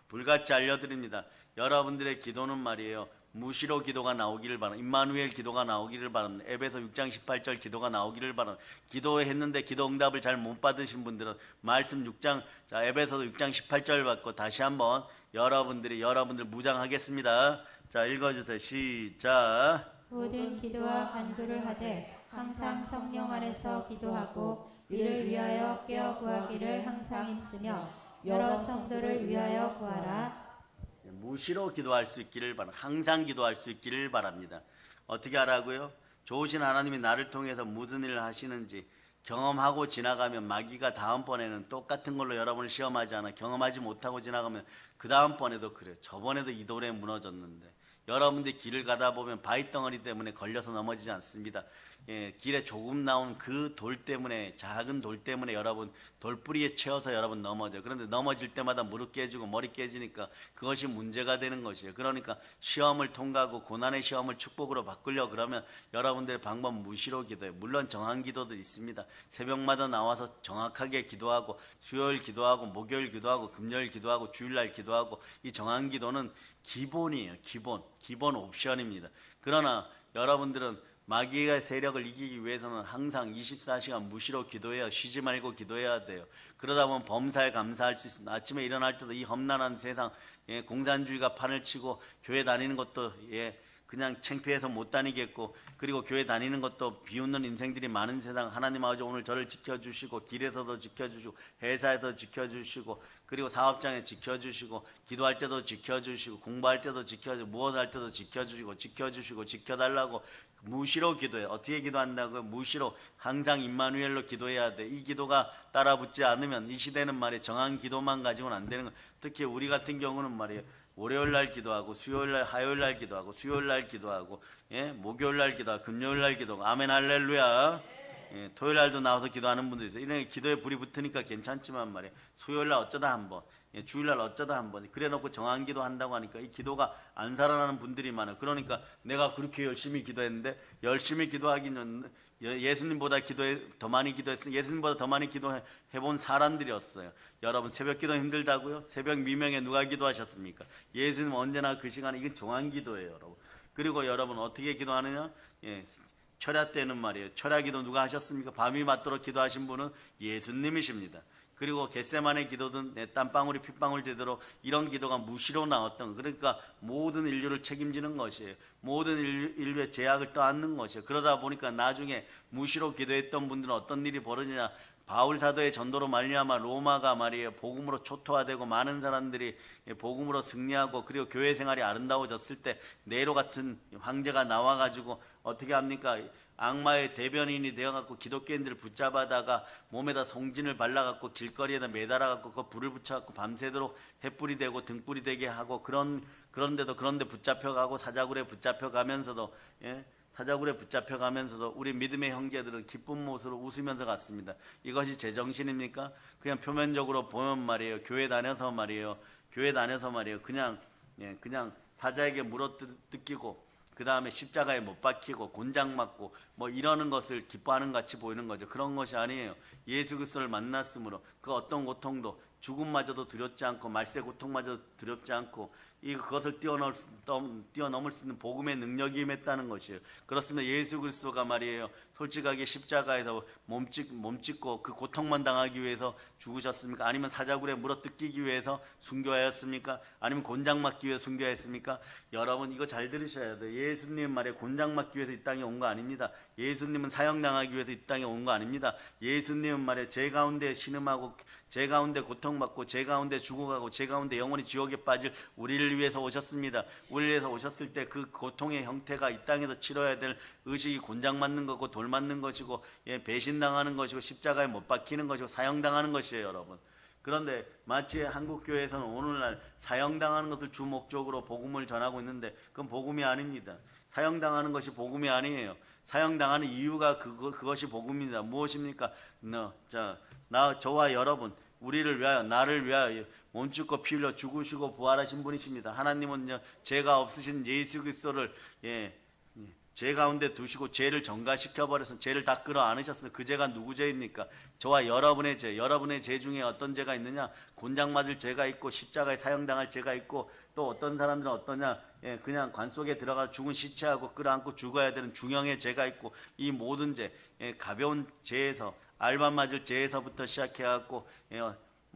불같이 알려드립니다. 여러분들의 기도는 말이에요. 무시로 기도가 나오기를 바랍니다. 임마누엘 기도가 나오기를 바랍니다. 에베소 6장 18절 기도가 나오기를 바랍니다. 기도했는데 기도 응답을 잘 못 받으신 분들은 말씀 6장, 자, 에베소 6장 18절 받고 다시 한번 여러분들 무장하겠습니다. 자, 읽어주세요. 시작. 모든 기도와 간구를 하되 항상 성령 안에서 기도하고 이를 위하여 깨어 구하기를 항상 힘쓰며 여러 성도를 위하여 구하라. 무시로 기도할 수 있기를 바랍니다. 항상 기도할 수 있기를 바랍니다. 어떻게 하라고요? 좋으신 하나님이 나를 통해서 무슨 일을 하시는지 경험하고 지나가면 마귀가 다음번에는 똑같은 걸로 여러분을 시험하지 않아 경험하지 못하고 지나가면 그 다음번에도 그래요. 저번에도 이 돌에 무너졌는데 여러분들이 길을 가다 보면 바위덩어리 때문에 걸려서 넘어지지 않습니다. 길에 조금 나온 그 돌 때문에, 작은 돌 때문에 여러분 돌뿌리에 채워서 여러분 넘어져요. 그런데 넘어질 때마다 무릎 깨지고 머리 깨지니까 그것이 문제가 되는 것이에요. 그러니까 시험을 통과하고 고난의 시험을 축복으로 바꾸려고 그러면 여러분들의 방법 무시로 기도해요. 물론 정한 기도도 있습니다. 새벽마다 나와서 정확하게 기도하고 수요일 기도하고 목요일 기도하고 금요일 기도하고 주일날 기도하고 이 정한 기도는 기본이에요. 기본 옵션입니다. 그러나 여러분들은 마귀의 세력을 이기기 위해서는 항상 24시간 무시로 기도해야 쉬지 말고 기도해야 돼요. 그러다 보면 범사에 감사할 수 있습니다. 아침에 일어날 때도 이 험난한 세상 공산주의가 판을 치고 교회 다니는 것도 그냥 창피해서 못 다니겠고, 그리고 교회 다니는 것도 비웃는 인생들이 많은 세상, 하나님 아버지 오늘 저를 지켜주시고, 길에서도 지켜주시고, 회사에서 지켜주시고, 그리고 사업장에 지켜주시고, 기도할 때도 지켜주시고, 공부할 때도 지켜주시고, 무엇 할 때도 지켜주시고 지켜달라고 무시로 기도해. 어떻게 기도한다고요? 무시로. 항상 임마누엘로 기도해야 돼. 이 기도가 따라붙지 않으면 이 시대는 말이에요, 정한 기도만 가지고는 안 되는 거. 특히 우리 같은 경우는 말이에요, 월요일 날 기도하고, 수요일 날, 화요일 날 기도하고, 수요일 날 기도하고, 예, 목요일 날 기도하고, 금요일 날 기도하고, 아멘 할렐루야. 예, 토요일 날도 나와서 기도하는 분들이 있어요. 이런 기도에 불이 붙으니까 괜찮지만 말이에요, 수요일 날 어쩌다 한번, 예, 주일 날 어쩌다 한번 그래 놓고 정한 기도 한다고 하니까 이 기도가 안 살아나는 분들이 많아요. 그러니까 내가 그렇게 열심히 기도했는데, 열심히 기도하기는 예수님보다 더 많이 기도했으니 예수님보다 더 많이 기도해 본 사람들이었어요. 여러분, 새벽 기도 힘들다고요? 새벽 미명에 누가 기도하셨습니까? 예수님 언제나 그 시간에, 이건 정한 기도예요, 여러분. 그리고 여러분 어떻게 기도하느냐? 예, 철야 때는 말이에요, 철야 기도 누가 하셨습니까? 밤이 맞도록 기도하신 분은 예수님이십니다. 그리고 겟세마네 기도든 내 땀방울이 핏방울 되도록 이런 기도가 무시로 나왔던, 그러니까 모든 인류를 책임지는 것이에요. 모든 인류의 죄악을 떠안는 것이에요. 그러다 보니까 나중에 무시로 기도했던 분들은 어떤 일이 벌어지냐, 바울 사도의 전도로 말미암아 로마가 말이에요, 복음으로 초토화되고 많은 사람들이 복음으로 승리하고, 그리고 교회 생활이 아름다워졌을 때 네로 같은 황제가 나와가지고 어떻게 합니까? 악마의 대변인이 되어갖고 기독교인들을 붙잡아다가 몸에다 송진을 발라갖고 길거리에다 매달아갖고 그 불을 붙여갖고 밤새도록 횃불이 되고 등불이 되게 하고, 그런데 붙잡혀가고 사자굴에 붙잡혀가면서도, 예? 사자굴에 붙잡혀가면서도 우리 믿음의 형제들은 기쁜 모습으로 웃으면서 갔습니다. 이것이 제정신입니까? 그냥 표면적으로 보면 말이에요, 교회 다녀서 말이에요, 그냥 사자에게 물어뜯기고, 그 다음에 십자가에 못 박히고 곤장 맞고 뭐 이러는 것을 기뻐하는 것 같이 보이는 거죠. 그런 것이 아니에요. 예수 그리스도를 만났으므로 그 어떤 고통도, 죽음마저도 두렵지 않고, 말세 고통마저도 두렵지 않고, 그것을 뛰어넘을 수 있는 복음의 능력이 임했다는 것이에요. 그렇습니다. 예수 그리스도가 말이에요, 솔직하게 십자가에서 몸짓고 그 고통만 당하기 위해서 죽으셨습니까? 아니면 사자굴에 물어뜯기기 위해서 순교하였습니까? 아니면 곤장 맞기 위해서 순교했습니까? 여러분, 이거 잘 들으셔야 돼요. 예수님 말에 곤장 맞기 위해서 이 땅에 온 거 아닙니다. 예수님은 사형당하기 위해서 이 땅에 온 거 아닙니다. 예수님은 말에 제 가운데 신음하고, 제 가운데 고통받고, 제 가운데 죽어가고, 제 가운데 영원히 지옥에 빠질 우리를 위해서 오셨습니다. 우리를 위해서 오셨을 때 그 고통의 형태가 이 땅에서 치러야 될 의식이 곤장 맞는 거고, 돌 맞는 것이고, 예, 배신당하는 것이고, 십자가에 못 박히는 것이고, 사형당하는 것이에요, 여러분. 그런데 마치 한국교회에서는 오늘날 사형당하는 것을 주 목적으로 복음을 전하고 있는데, 그건 복음이 아닙니다. 사형당하는 것이 복음이 아니에요. 사형당하는 이유가 그것이 복음입니다. 무엇입니까? 저와 여러분, 우리를 위하여, 나를 위하여 몸짓고 피 흘려 죽으시고 부활하신 분이십니다. 하나님은 죄가 없으신 예수 그리스도를 죄 가운데 두시고 죄를 전가시켜버려서 죄를 다 끌어안으셨어요. 그 죄가 누구 죄입니까? 저와 여러분의 죄. 여러분의 죄 중에 어떤 죄가 있느냐? 곤장 맞을 죄가 있고, 십자가에 사형당할 죄가 있고, 또 어떤 사람들은 어떠냐? 그냥 관 속에 들어가 죽은 시체하고 끌어안고 죽어야 되는 중형의 죄가 있고, 이 모든 죄, 가벼운 죄에서, 알밤 맞을 죄에서부터 시작해갖고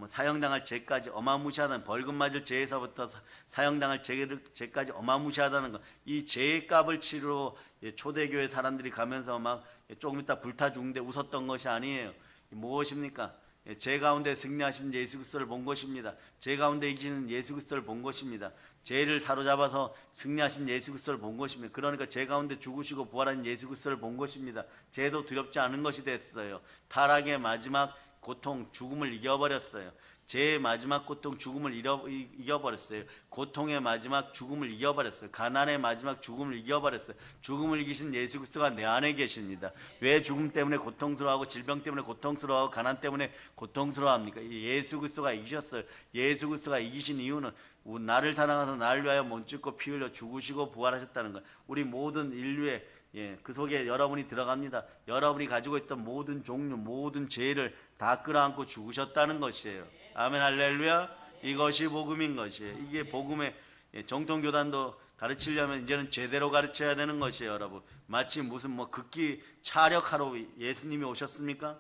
사형당할 죄까지 어마무시하다는, 벌금 맞을 죄에서부터 사형당할 죄까지 어마무시하다는 것, 이 죄의 값을 치러 초대교회 사람들이 가면서 막 조금 있다 불타 죽는데 웃었던 것이 아니에요. 무엇입니까? 죄 가운데 승리하신 예수 그리스도를 본 것입니다. 죄 가운데 이기는 예수 그리스도를 본 것입니다. 죄를 사로잡아서 승리하신 예수 그리스도를 본 것입니다. 그러니까 죄 가운데 죽으시고 부활한 예수 그리스도를 본 것입니다. 죄도 두렵지 않은 것이 됐어요. 타락의 마지막 고통, 죽음을 이겨버렸어요. 죄의 마지막 고통, 죽음을 이겨버렸어요. 고통의 마지막 죽음을 이겨버렸어요. 가난의 마지막 죽음을 이겨버렸어요. 죽음을 이기신 예수 그리스도가 내 안에 계십니다. 왜 죽음 때문에 고통스러워하고, 질병 때문에 고통스러워하고, 가난 때문에 고통스러워합니까? 예수 그리스도가 이기셨어요. 예수 그리스도가 이기신 이유는 나를 사랑하셔서 나를 위하여 몸짓고 피 흘려 죽으시고 부활하셨다는 것. 우리 모든 인류의 그 속에 여러분이 들어갑니다. 여러분이 가지고 있던 모든 종류, 모든 죄를 다 끌어안고 죽으셨다는 것이에요. 아멘 할렐루야. 이것이 복음인 것이에요. 이게 복음의 정통교단도 가르치려면 이제는 제대로 가르쳐야 되는 것이에요, 여러분. 마치 무슨 극기 차력하러 예수님이 오셨습니까?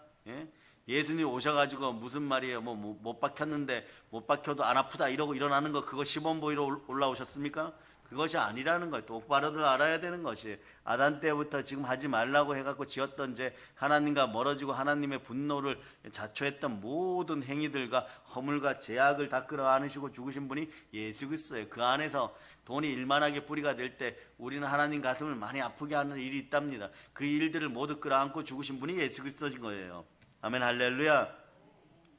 예수님 오셔가지고 무슨 말이에요? 못 박혔는데 못 박혀도 안 아프다 이러고 일어나는 거, 그거 시범 보이러 올라오셨습니까? 그것이 아니라는 거예요. 똑바로들 알아야 되는 것이 아단 때부터 지금 하지 말라고 해갖고 지었던 죄, 하나님과 멀어지고 하나님의 분노를 자초했던 모든 행위들과 허물과 죄악을 다 끌어안으시고 죽으신 분이 예수 그리스도예요. 그 안에서 돈이 일만하게 뿌리가 될 때 우리는 하나님 가슴을 많이 아프게 하는 일이 있답니다. 그 일들을 모두 끌어안고 죽으신 분이 예수 그리스도인 거예요. 아멘 할렐루야.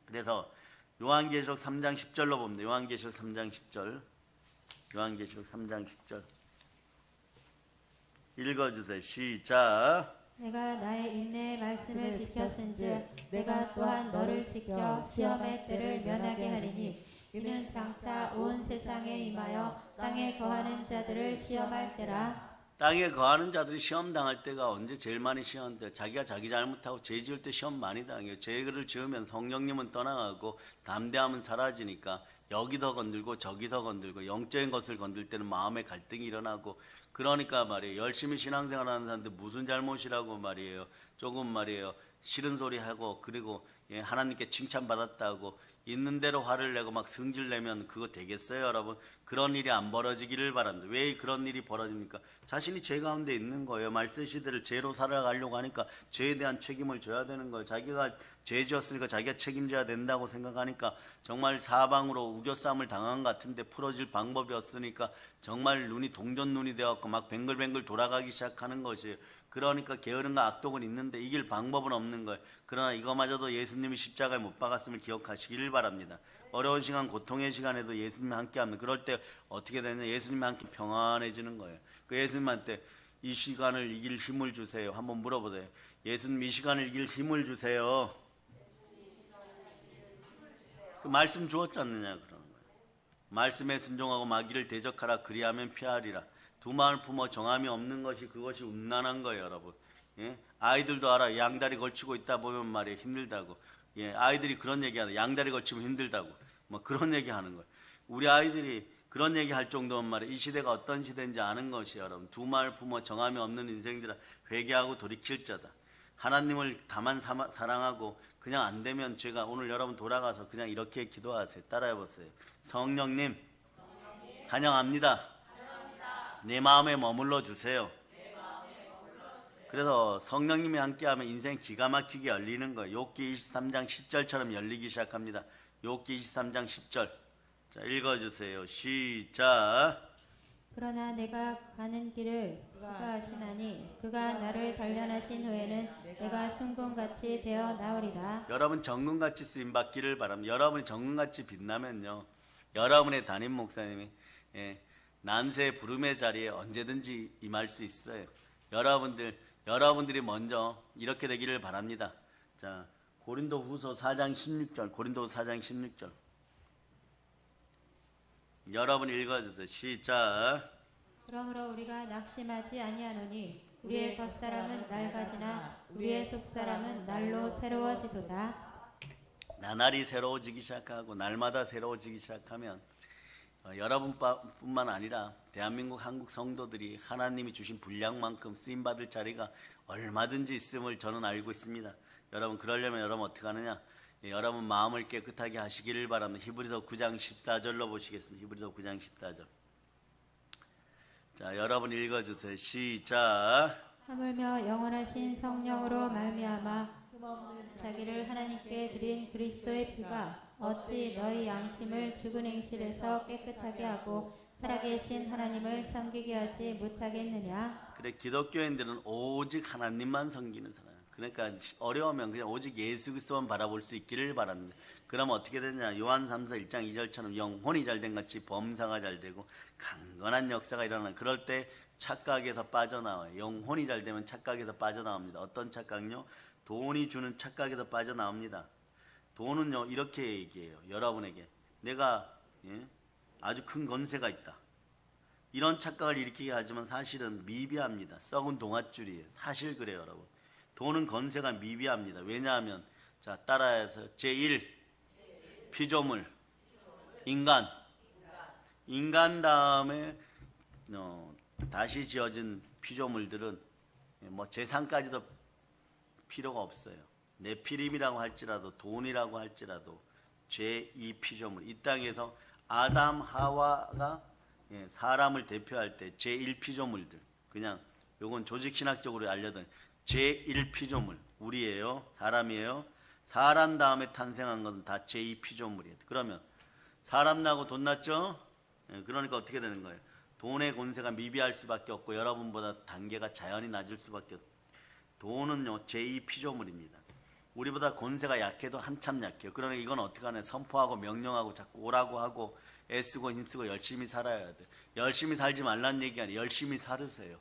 그래서 요한계시록 3장 10절로 봅니다. 요한계시록 3장 10절. 요한계시록 3장 10절 읽어주세요. 시작. 내가 나의 인내의 말씀을 지켰은즉 내가 또한 너를 지켜 시험의 때를 면하게 하리니 이는 장차 온 세상에 임하여 땅에 거하는 자들을 시험할 때라. 땅에 거하는 자들이 시험 당할 때가 언제 제일 많이 시험 때? 자기가 자기 잘못하고 죄 지을 때 시험 많이 당해요. 죄를 지으면 성령님은 떠나가고 담대함은 사라지니까 여기서 건들고 저기서 건들고 영적인 것을 건들 때는 마음의 갈등이 일어나고 그러니까 말이에요. 열심히 신앙생활하는 사람들 무슨 잘못이라고 말이에요. 조금 말이에요. 싫은 소리 하고 그리고 하나님께 칭찬받았다고 있는 대로 화를 내고 막 성질 내면 그거 되겠어요, 여러분? 그런 일이 안 벌어지기를 바랍니다. 왜 그런 일이 벌어집니까? 자신이 죄 가운데 있는 거예요. 말세 시대를 죄로 살아가려고 하니까 죄에 대한 책임을 져야 되는 거예요. 자기가 죄 지었으니까 자기가 책임져야 된다고 생각하니까 정말 사방으로 우겨싸움을 당한 것 같은데 풀어질 방법이 없으니까 정말 눈이 동전 눈이 되어갖고 막 뱅글뱅글 돌아가기 시작하는 것이에요. 그러니까 게으름과 악독은 있는데 이길 방법은 없는 거예요. 그러나 이거마저도 예수님이 십자가에 못 박았음을 기억하시기를 바랍니다. 어려운 시간, 고통의 시간에도 예수님과 함께하면 그럴 때 어떻게 되냐? 예수님과 함께 평안해지는 거예요. 그 예수님한테 이 시간을 이길 힘을 주세요. 한번 물어보세요. 예수님 이 시간을 이길 힘을 주세요. 그 말씀 주었지 않느냐 그러는 거예요. 말씀에 순종하고 마귀를 대적하라 그리하면 피하리라. 두 마음을 품어 정함이 없는 것이 그것이 음란한 거예요, 여러분. 예? 아이들도 알아. 양다리 걸치고 있다 보면 말이에요, 힘들다고. 예, 아이들이 그런 얘기하는 양다리 걸치면 힘들다고. 뭐 그런 얘기하는 거예요. 우리 아이들이 그런 얘기할 정도면 말이에요. 이 시대가 어떤 시대인지 아는 것이 여러분. 두 마음을 품어 정함이 없는 인생들아 회개하고 돌이킬 자다. 하나님을 다만 사랑하고 그냥 안 되면 제가 오늘 여러분 돌아가서 그냥 이렇게 기도하세요. 따라해 보세요. 성령님, 찬양합니다. 내 마음에 머물러 주세요. 그래서 성령님이 함께하면 인생 기가 막히게 열리는 거예요. 욥기 23장 10절처럼 열리기 시작합니다. 욥기 23장 10절. 자, 읽어주세요. 시작. 그러나 내가 가는 길을 그가 아시나니 그가 나를 단련하신 후에는 내가 순금같이 되어 나오리라. 여러분 정금같이 쓰임받기를 바랍니다. 여러분이 정금같이 빛나면요, 여러분의 담임 목사님이 난세 부름의 자리에 언제든지 임할 수 있어요. 여러분들이 먼저 이렇게 되기를 바랍니다. 자, 고린도후서 4장 16절. 고린도후서 4장 16절. 여러분 읽어주세요. 시작. 그러므로 우리가 낙심하지 아니하노니 우리의 겉사람은 낡아지나 우리의 속사람은 날로 새로워지도다. 나날이 새로워지기 시작하고 날마다 새로워지기 시작하면 여러분뿐만 아니라 대한민국 한국 성도들이 하나님이 주신 분량만큼 쓰임받을 자리가 얼마든지 있음을 저는 알고 있습니다. 여러분 그러려면 여러분 어떻게 하느냐? 여러분 마음을 깨끗하게 하시기를 바랍니다. 히브리서 9장 14절로 보시겠습니다. 히브리서 9장 14절. 자, 여러분 읽어주세요. 시작. 하물며 영원하신 성령으로 말미암아 자기를 하나님께 드린 그리스도의 피가 어찌 너희 양심을 죽은 행실에서 깨끗하게 하고 살아계신 하나님을 섬기게 하지 못하겠느냐? 그래, 기독교인들은 오직 하나님만 섬기는 사람. 그러니까 어려우면 그냥 오직 예수 그리스도만 바라볼 수 있기를 바랍니다. 그러면 어떻게 되냐? 요한 3서 1장 2절처럼 영혼이 잘된 같이 범사가 잘되고 강건한 역사가 일어나는, 그럴 때 착각에서 빠져나와요. 영혼이 잘되면 착각에서 빠져나옵니다. 어떤 착각요? 돈이 주는 착각에서 빠져나옵니다. 돈은요 이렇게 얘기해요. 여러분에게 내가 아주 큰 권세가 있다, 이런 착각을 일으키게 하지만 사실은 미비합니다. 썩은 동아줄이에요. 사실 그래요, 여러분. 돈은 권세가 미비합니다. 왜냐하면 자, 따라해서 제1 피조물 인간 다음에 다시 지어진 피조물들은 뭐 제3까지도 필요가 없어요. 네피림이라고 할지라도 돈이라고 할지라도 제2 피조물, 이 땅에서 아담 하와가 사람을 대표할 때 제1피조물들, 그냥 요건 조직신학적으로 알려던 제1피조물, 우리예요, 사람이에요. 사람 다음에 탄생한 것은 다 제2피조물이에요. 그러면 사람 나고 돈 났죠? 그러니까 어떻게 되는 거예요? 돈의 권세가 미비할 수밖에 없고 여러분보다 단계가 자연히 낮을 수밖에 없어요. 돈은요 제2피조물입니다. 우리보다 권세가 약해도 한참 약해요. 그러나 이건 어떻게 하냐, 선포하고 명령하고 자꾸 오라고 하고 애쓰고 힘쓰고 열심히 살아야 돼. 열심히 살지 말라는 얘기 아니에요. 열심히 살으세요.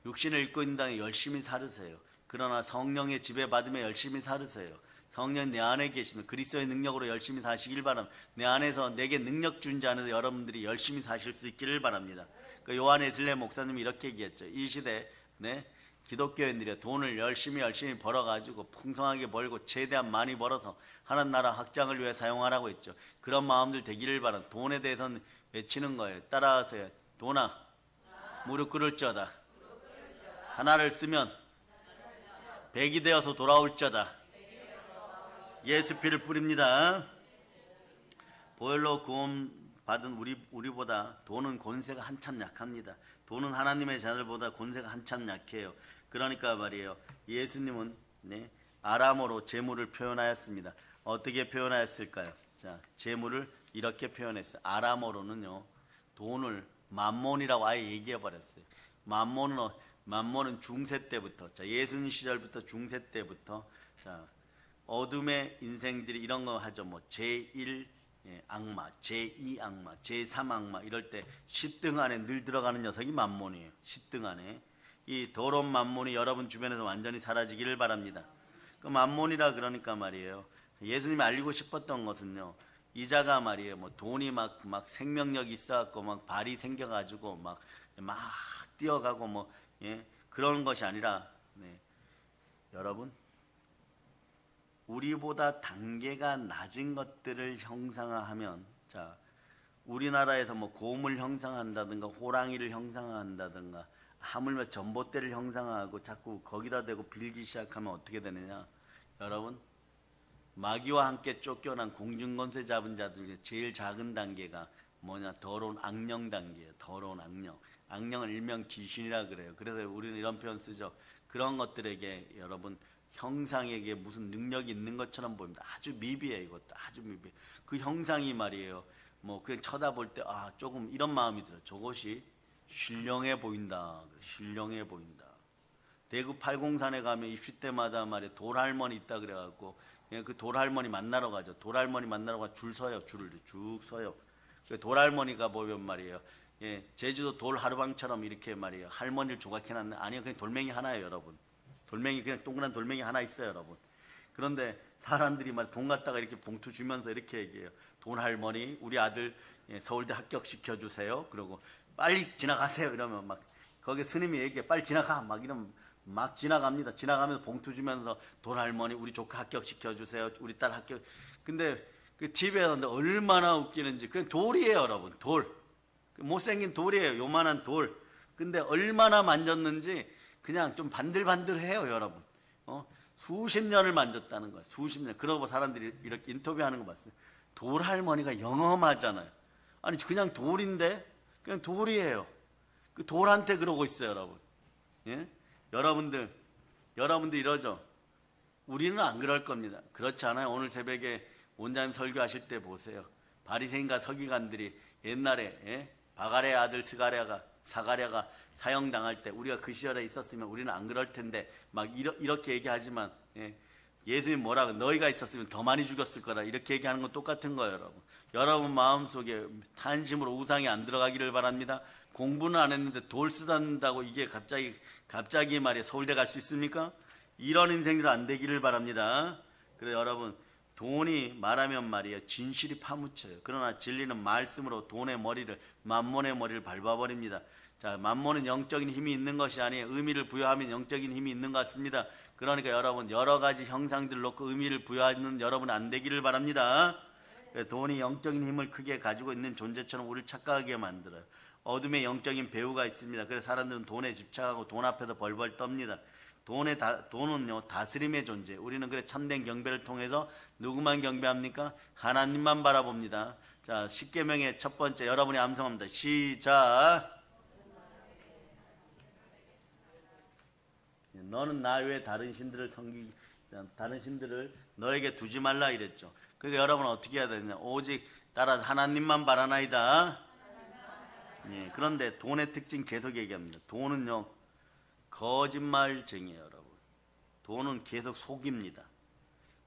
육신을 입고 있는 당에 열심히 살으세요. 그러나 성령의 지배받으며 열심히 살으세요. 성령 내 안에 계시면 그리스도의 능력으로 열심히 사시길 바랍니다. 내 안에서 내게 능력 준 자 안에서 여러분들이 열심히 사실 수 있기를 바랍니다. 그 요한 웨슬레 목사님이 이렇게 얘기했죠. 이 시대 기독교인들이 돈을 열심히 벌어가지고 풍성하게 벌고 최대한 많이 벌어서 하나님 나라 확장을 위해 사용하라고 했죠. 그런 마음들 되기를 바랍니다. 돈에 대해서는 외치는 거예요. 따라하세요. 돈아 무릎 꿇을지어다. 하나를 쓰면 백이 되어서 돌아올지어다. 예수 피를 뿌립니다. 보혈로 구원 받은 우리보다 돈은 권세가 한참 약합니다. 돈은 하나님의 자녀들보다 권세가 한참 약해요. 그러니까 말이에요. 예수님은 아람어로 재물을 표현하였습니다. 어떻게 표현하였을까요? 자, 재물을 이렇게 표현했어요. 아람어로는요, 돈을 만몬이라고 아예 얘기해 버렸어요. 만몬은 중세 때부터, 자, 예수님 시절부터 중세 때부터, 자, 어둠의 인생들이 이런 거 하죠. 뭐 제1 악마, 제2 악마, 제3 악마 이럴 때 10등 안에 늘 들어가는 녀석이 만몬이에요. 10등 안에. 이 더러운 만몬이 여러분 주변에서 완전히 사라지기를 바랍니다. 그 만몬이라 그러니까 말이에요. 예수님이 알리고 싶었던 것은요, 이자가 말이에요. 뭐 돈이 막 생명력이 있어갖고 막 발이 생겨가지고 막 뛰어가고 뭐 그런 것이 아니라 여러분, 우리보다 단계가 낮은 것들을 형상화하면, 자, 우리나라에서 뭐 곰을 형상한다든가 호랑이를 형상한다든가 하물며 전봇대를 형상하고 자꾸 거기다 대고 빌기 시작하면 어떻게 되느냐? 여러분, 마귀와 함께 쫓겨난 공중권세 잡은 자들 중에 제일 작은 단계가 뭐냐? 더러운 악령 단계예요. 더러운 악령. 악령은 일명 귀신이라 그래요. 그래서 우리는 이런 표현 쓰죠. 그런 것들에게 여러분 형상에게 무슨 능력이 있는 것처럼 보입니다. 아주 미비해. 이것도 아주 미비해. 그 형상이 말이에요, 뭐 그냥 쳐다볼 때 조금 이런 마음이 들어요. 저것이 신령해 보인다. 신령해 보인다. 대구 팔공산에 가면 입시 때마다 말이에요, 돌할머니 있다 그래갖고 그 돌할머니 만나러 가죠. 돌할머니 만나러 가 줄 서요. 줄을 쭉 서요. 그 돌할머니가 보면 말이에요, 제주도 돌하루방처럼 이렇게 말이에요, 할머니를 조각해놨는데 아니요, 그냥 돌멩이 하나예요. 여러분, 돌멩이, 그냥 동그란 돌멩이 하나 있어요. 여러분. 그런데 사람들이 막 돈 갖다가 이렇게 봉투 주면서 이렇게 얘기해요. 돈 할머니, 우리 아들 서울대 합격시켜 주세요. 그러고 빨리 지나가세요. 이러면 막 거기 스님이 얘기해. 빨리 지나가. 막 이러면 막 지나갑니다. 지나가면서 봉투 주면서 돈 할머니, 우리 조카 합격시켜 주세요. 우리 딸 합격. 근데 그 TV에 나오는데 얼마나 웃기는지. 그냥 돌이에요. 여러분. 돌. 못생긴 돌이에요. 요만한 돌. 근데 얼마나 만졌는지 그냥 좀 반들반들해요. 여러분. 수십 년을 만졌다는 거예요. 수십 년. 그러고 사람들이 이렇게 인터뷰하는 거 봤어요. 돌 할머니가 영험하잖아요. 아니 그냥 돌인데 그냥 돌이에요. 그 돌한테 그러고 있어요. 여러분. 여러분들 이러죠. 우리는 안 그럴 겁니다. 그렇지 않아요? 오늘 새벽에 원장님 설교하실 때 보세요. 바리새인과 서기관들이 옛날에 바갈의 아들 사가랴가 사형당할 때 우리가 그 시절에 있었으면 우리는 안 그럴 텐데 막 이렇게 얘기하지만 예수님 뭐라고, 너희가 있었으면 더 많이 죽였을 거다 이렇게 얘기하는 건 똑같은 거예요. 여러분. 여러분 마음속에 탄심으로 우상이 안 들어가기를 바랍니다. 공부는 안 했는데 돌 쓰다는다고 이게 갑자기 말이야 서울대 갈 수 있습니까? 이런 인생들 안 되기를 바랍니다. 그래 여러분, 돈이 말하면 말이에요, 진실이 파묻혀요. 그러나 진리는 말씀으로 돈의 머리를, 만몬의 머리를 밟아버립니다. 자, 만몬은 영적인 힘이 있는 것이 아니에요. 의미를 부여하면 영적인 힘이 있는 것 같습니다. 그러니까 여러분, 여러 가지 형상들을 놓고 의미를 부여하는 여러분 안 되기를 바랍니다. 돈이 영적인 힘을 크게 가지고 있는 존재처럼 우리를 착각하게 만들어요. 어둠의 영적인 배후가 있습니다. 그래서 사람들은 돈에 집착하고 돈 앞에서 벌벌 떱니다. 돈은요 다스림의 존재. 우리는 그래 참된 경배를 통해서 누구만 경배합니까? 하나님만 바라봅니다. 자, 십계명의 첫 번째 여러분이 암송합니다. 시작. 너는 나 외에 다른 신들을 너에게 두지 말라 이랬죠. 그러니까 여러분은 어떻게 해야 되냐? 오직 따라 하나님만 바라나이다. 예, 그런데 돈의 특징 계속 얘기합니다. 돈은요 거짓말쟁이에요, 여러분. 돈은 계속 속입니다.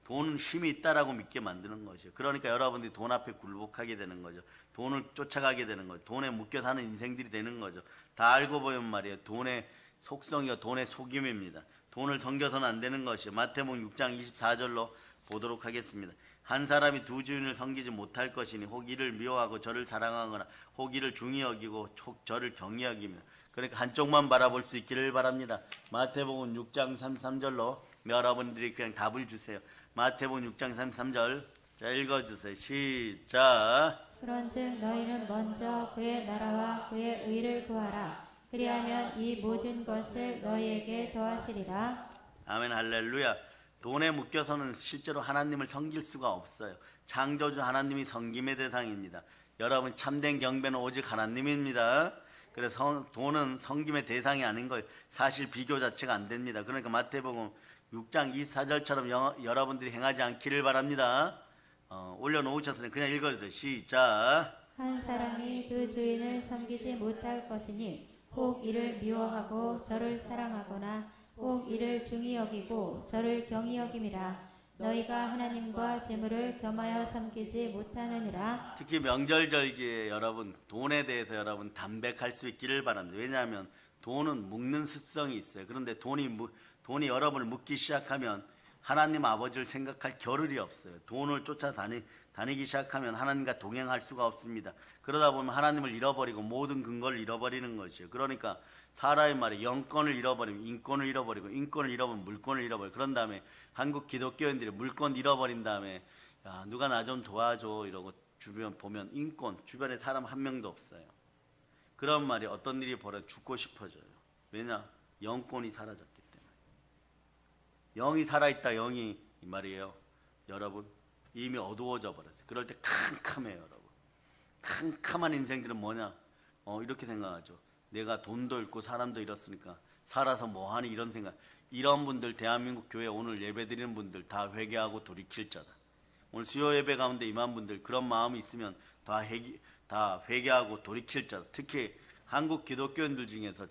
돈은 힘이 있다라고 믿게 만드는 것이에요. 그러니까 여러분들이 돈 앞에 굴복하게 되는 거죠. 돈을 쫓아가게 되는 거죠. 돈에 묶여 사는 인생들이 되는 거죠. 다 알고 보면 말이에요. 돈의 속성이요 돈의 속임입니다. 돈을 섬겨서는 안 되는 것이요. 마태복음 6장 24절로 보도록 하겠습니다. 한 사람이 두 주인을 섬기지 못할 것이니 혹 이를 미워하고 저를 사랑하거나 혹 이를 중히 여기고 혹 저를 경히 여기며 그러니까 한쪽만 바라볼 수 있기를 바랍니다. 마태복음 6장 33절로 여러분들이 그냥 답을 주세요. 마태복음 6장 33절 자 읽어주세요. 시작. 그런즉 너희는 먼저 그의 나라와 그의 의를 구하라. 그리하면 이 모든 것을 너희에게 더하시리라. 아멘 할렐루야. 돈에 묶여서는 실제로 하나님을 섬길 수가 없어요. 창조주 하나님이 섬김의 대상입니다. 여러분 참된 경배는 오직 하나님입니다. 그래서 돈은 섬김의 대상이 아닌 거예요. 사실 비교 자체가 안 됩니다. 그러니까 마태복음 6장 24절처럼 여러분들이 행하지 않기를 바랍니다. 올려놓으셨으니 그냥 읽어주세요. 시작. 한 사람이 두 주인을 섬기지 못할 것이니 혹 이를 미워하고 저를 사랑하거나 혹 이를 중히 여기고 저를 경히 여김이라. 너희가 하나님과 재물을 겸하여 섬기지 못하느니라. 특히 명절절기에 여러분 돈에 대해서 여러분 담백할 수 있기를 바랍니다. 왜냐하면 돈은 묶는 습성이 있어요. 그런데 돈이 여러분을 묶기 시작하면 하나님 아버지를 생각할 겨를이 없어요. 돈을 쫓아다니기 시작하면 하나님과 동행할 수가 없습니다. 그러다 보면 하나님을 잃어버리고 모든 근거를 잃어버리는 것이에요. 그러니까 사람의 말이 영권을 잃어버리면 인권을 잃어버리고 인권을 잃어버리면 물권을 잃어버리고 그런 다음에 한국 기독교인들이 물권 잃어버린 다음에 야 누가 나 좀 도와줘 이러고 주변 보면 인권 주변에 사람 한 명도 없어요. 그런 말이 어떤 일이 벌어져 죽고 싶어져요. 왜냐? 영권이 사라졌기 때문에. 영이 살아있다 영이 이 말이에요. 여러분 이미 어두워져 버렸어요. 그럴 때 캄캄해요. 여러분 캄캄한 인생들은 뭐냐? 이렇게 생각하죠. 내가 돈도 잃고 사람도 잃었으니까 살아서 뭐하니 이런 생각. 이런 분들 대한민국 교회 오늘 예배드리는 분들 다 회개하고 돌이킬 자다. 오늘 수요 예배 가운데 임한 분들 그런 마음이 있으면 다 회개하고 돌이킬 자다. 특히 한국 기독교인들 중에서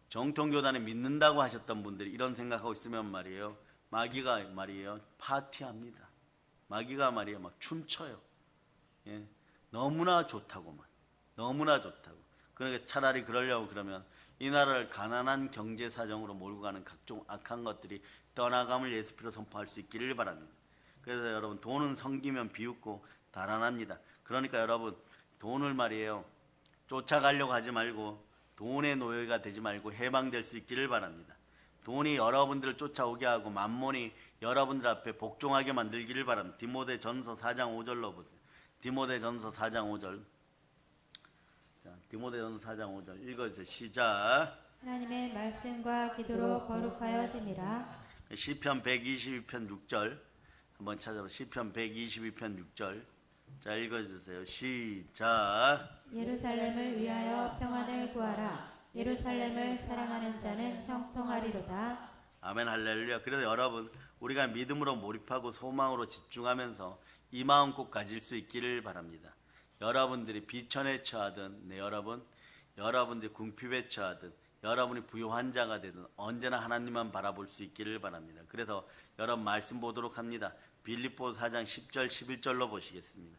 정통교단에 믿는다고 하셨던 분들이 이런 생각하고 있으면 말이에요. 마귀가 말이에요. 파티합니다. 마귀가 말이에요. 막 춤춰요. 예. 너무나 좋다고만. 너무나 좋다고. 그러니까 차라리 그러려고 그러면 이 나라를 가난한 경제 사정으로 몰고 가는 각종 악한 것들이 떠나감을 예수피로 선포할 수 있기를 바랍니다. 그래서 여러분 돈은 섬기면 비웃고 달아납니다. 그러니까 여러분 돈을 말이에요. 쫓아가려고 하지 말고 돈의 노예가 되지 말고 해방될 수 있기를 바랍니다. 돈이 여러분들을 쫓아오게 하고 만몬이 여러분들 앞에 복종하게 만들기를 바랍니다. 디모데전서 4장 5절로 보세요. 디모데전서 4장 5절. 자, 디모데전서 4장 5절 읽어주세요. 시작. 하나님의 말씀과 기도로 거룩하여짐이라. 시편 122편 6절 한번 찾아봐. 시편 122편 6절. 자, 읽어주세요. 시작. 예루살렘을 위하여 평안을 구하라. 예루살렘을 사랑하는 자는 형통하리로다. 아멘 할렐루야. 그래서 여러분 우리가 믿음으로 몰입하고 소망으로 집중하면서 이 마음 꼭 가질 수 있기를 바랍니다. 여러분들이 비천에 처하든 여러분들이 궁핍에 처하든 여러분이 부유한 자가 되든 언제나 하나님만 바라볼 수 있기를 바랍니다. 그래서 여러분 말씀 보도록 합니다. 빌립보 4장 10절 11절로 보시겠습니다.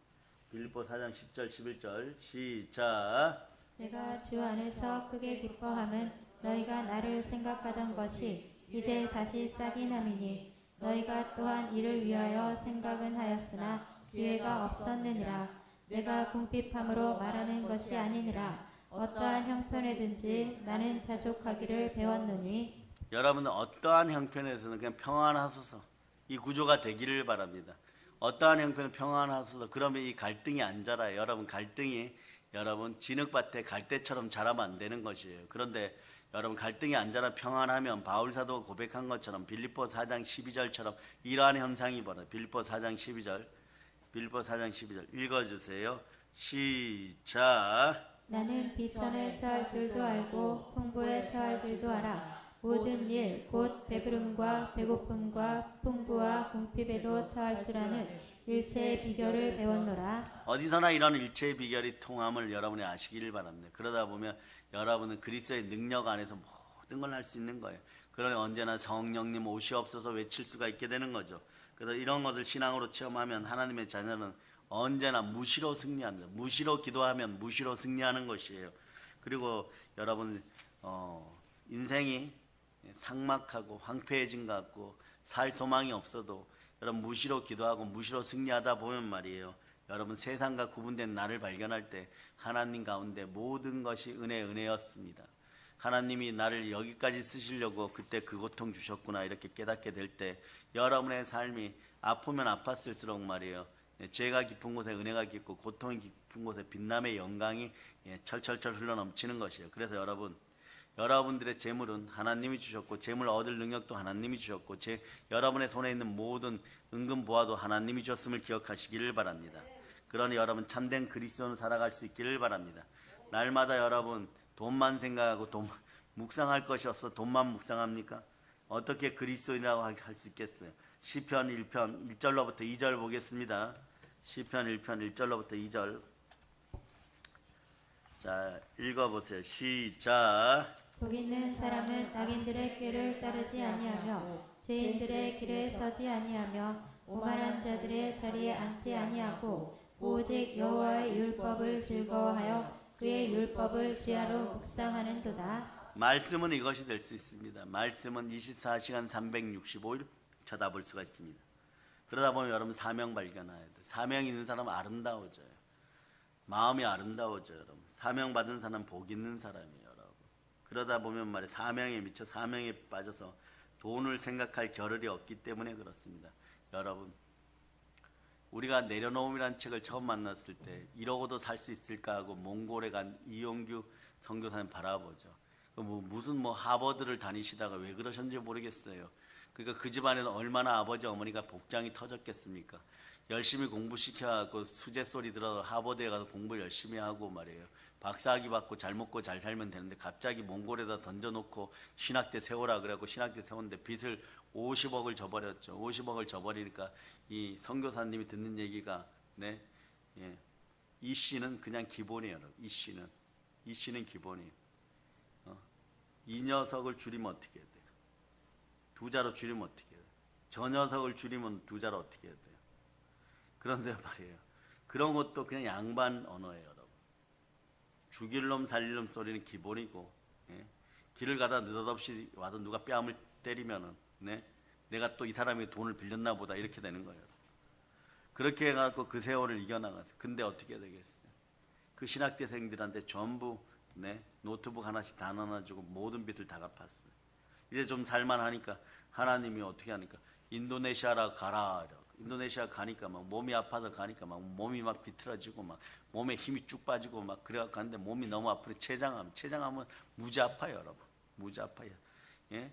빌립보 4장 10절 11절 시작. 내가 주 안에서 크게 기뻐함은 너희가 나를 생각하던 것이 이제 다시 싹이 남이니 너희가 또한 이를 위하여 생각은 하였으나 기회가 없었느니라. 내가 궁핍함으로 말하는 것이 아니니라. 어떠한 형편에든지 나는 자족하기를 배웠노니. 여러분은 어떠한 형편에서는 그냥 평안하소서 이 구조가 되기를 바랍니다. 어떠한 형편은 평안하소서. 그러면 이 갈등이 안 자라요. 여러분 갈등이 여러분 진흙밭에 갈대처럼 자라면 안 되는 것이에요. 그런데 여러분 갈등이 안 자라 평안하면 바울사도가 고백한 것처럼 빌립보 4장 12절처럼 이러한 현상이 벌어요. 빌립보 4장 12절 읽어주세요. 시작. 나는 비천에 처할 줄도 알고 풍부에 처할 줄도 알아. 모든 일 곧 배부름과 배고픔과 풍부와 궁핍에도 처할 줄 아는 일체의 비결을 배웠노라. 어디서나 이런 일체의 비결이 통함을 여러분이 아시기를 바랍니다. 그러다 보면 여러분은 그리스도의 능력 안에서 모든 걸 할 수 있는 거예요. 그러니 언제나 성령님 오시옵소서 외칠 수가 있게 되는 거죠. 그래서 이런 것을 신앙으로 체험하면 하나님의 자녀는 언제나 무시로 승리합니다. 무시로 기도하면 무시로 승리하는 것이에요. 그리고 여러분 인생이 삭막하고 황폐해진 것 같고 살 소망이 없어도 여러분 무시로 기도하고 무시로 승리하다 보면 말이에요. 여러분 세상과 구분된 나를 발견할 때 하나님 가운데 모든 것이 은혜였습니다. 하나님이 나를 여기까지 쓰시려고 그때 그 고통 주셨구나 이렇게 깨닫게 될 때 여러분의 삶이 아프면 아팠을수록 말이에요. 죄가 깊은 곳에 은혜가 깊고 고통이 깊은 곳에 빛남의 영광이 철철철 흘러넘치는 것이에요. 그래서 여러분들의 재물은 하나님이 주셨고 재물 얻을 능력도 하나님이 주셨고 여러분의 손에 있는 모든 은근 보화도 하나님이 주셨음을 기억하시기를 바랍니다. 그러니 여러분 참된 그리스도는 살아갈 수 있기를 바랍니다. 날마다 여러분 돈만 생각하고 묵상할 것이 없어 돈만 묵상합니까? 어떻게 그리스도인이라고 할 수 있겠어요? 시편 1편 1절로부터 2절 보겠습니다. 시편 1편 1절로부터 2절. 자, 읽어보세요. 시작. 복 있는 사람은 악인들의 꾀를 따르지 아니하며 죄인들의 길에 서지 아니하며 오만한 자들의 자리에 앉지 아니하고 오직 여호와의 율법을 즐거워하여 그의 율법을 지하로 묵상하는도다. 말씀은 이것이 될 수 있습니다. 말씀은 24시간 365일 쳐다볼 수가 있습니다. 그러다 보면 여러분 사명 발견해야 돼요. 사명 있는 사람은 아름다워져요. 마음이 아름다워져요. 여러분 사명 받은 사람은 복 있는 사람이에요. 여러분 그러다 보면 말이에요. 사명에 미쳐 사명에 빠져서 돈을 생각할 겨를이 없기 때문에 그렇습니다. 여러분 우리가 내려놓음이라는 책을 처음 만났을 때 이러고도 살 수 있을까 하고 몽골에 간 이용규 선교사님 바라보죠. 무슨 하버드를 다니시다가 왜 그러셨는지 모르겠어요. 그러니까 그 집안에는 얼마나 아버지 어머니가 복장이 터졌겠습니까? 열심히 공부시켜갖고 수제 소리 들어서 하버드에 가서 공부 열심히 하고 말이에요. 박사학위 받고 잘 먹고 잘 살면 되는데 갑자기 몽골에다 던져놓고 신학대 세우라 그래갖고 신학대 세웠는데 빚을 50억을 져버렸죠. 50억을 져버리니까 이 선교사님이 듣는 얘기가 이 씨는 그냥 기본이에요. 여러분. 이 씨는 기본이에요. 이 녀석을 줄이면 어떻게 해야 돼요? 두 자로 줄이면 어떻게 해요? 저 녀석을 줄이면 두 자로 어떻게 해야 돼요? 그런데 말이에요. 그런 것도 그냥 양반 언어예요. 여러분. 죽일 놈 살릴 놈 소리는 기본이고 길을 가다 느닷없이 와서 누가 뺨을 때리면은 내가 또 이 사람이 돈을 빌렸나 보다 이렇게 되는 거예요. 그렇게 해갖고 그 세월을 이겨나갔어요. 근데 어떻게 되겠어요? 그 신학대생들한테 전부 노트북 하나씩 다 나눠주고 모든 빚을 다 갚았어요. 이제 좀 살만하니까 하나님이 어떻게 하니까 인도네시아라 가라. 인도네시아 가니까 막 몸이 아파서 가니까 막 몸이 막 비틀어지고 막 몸에 힘이 쭉 빠지고 막 그래갖고 가는데 몸이 너무 아프니 체장하면 무지 아파요. 여러분 무지 아파요. 예?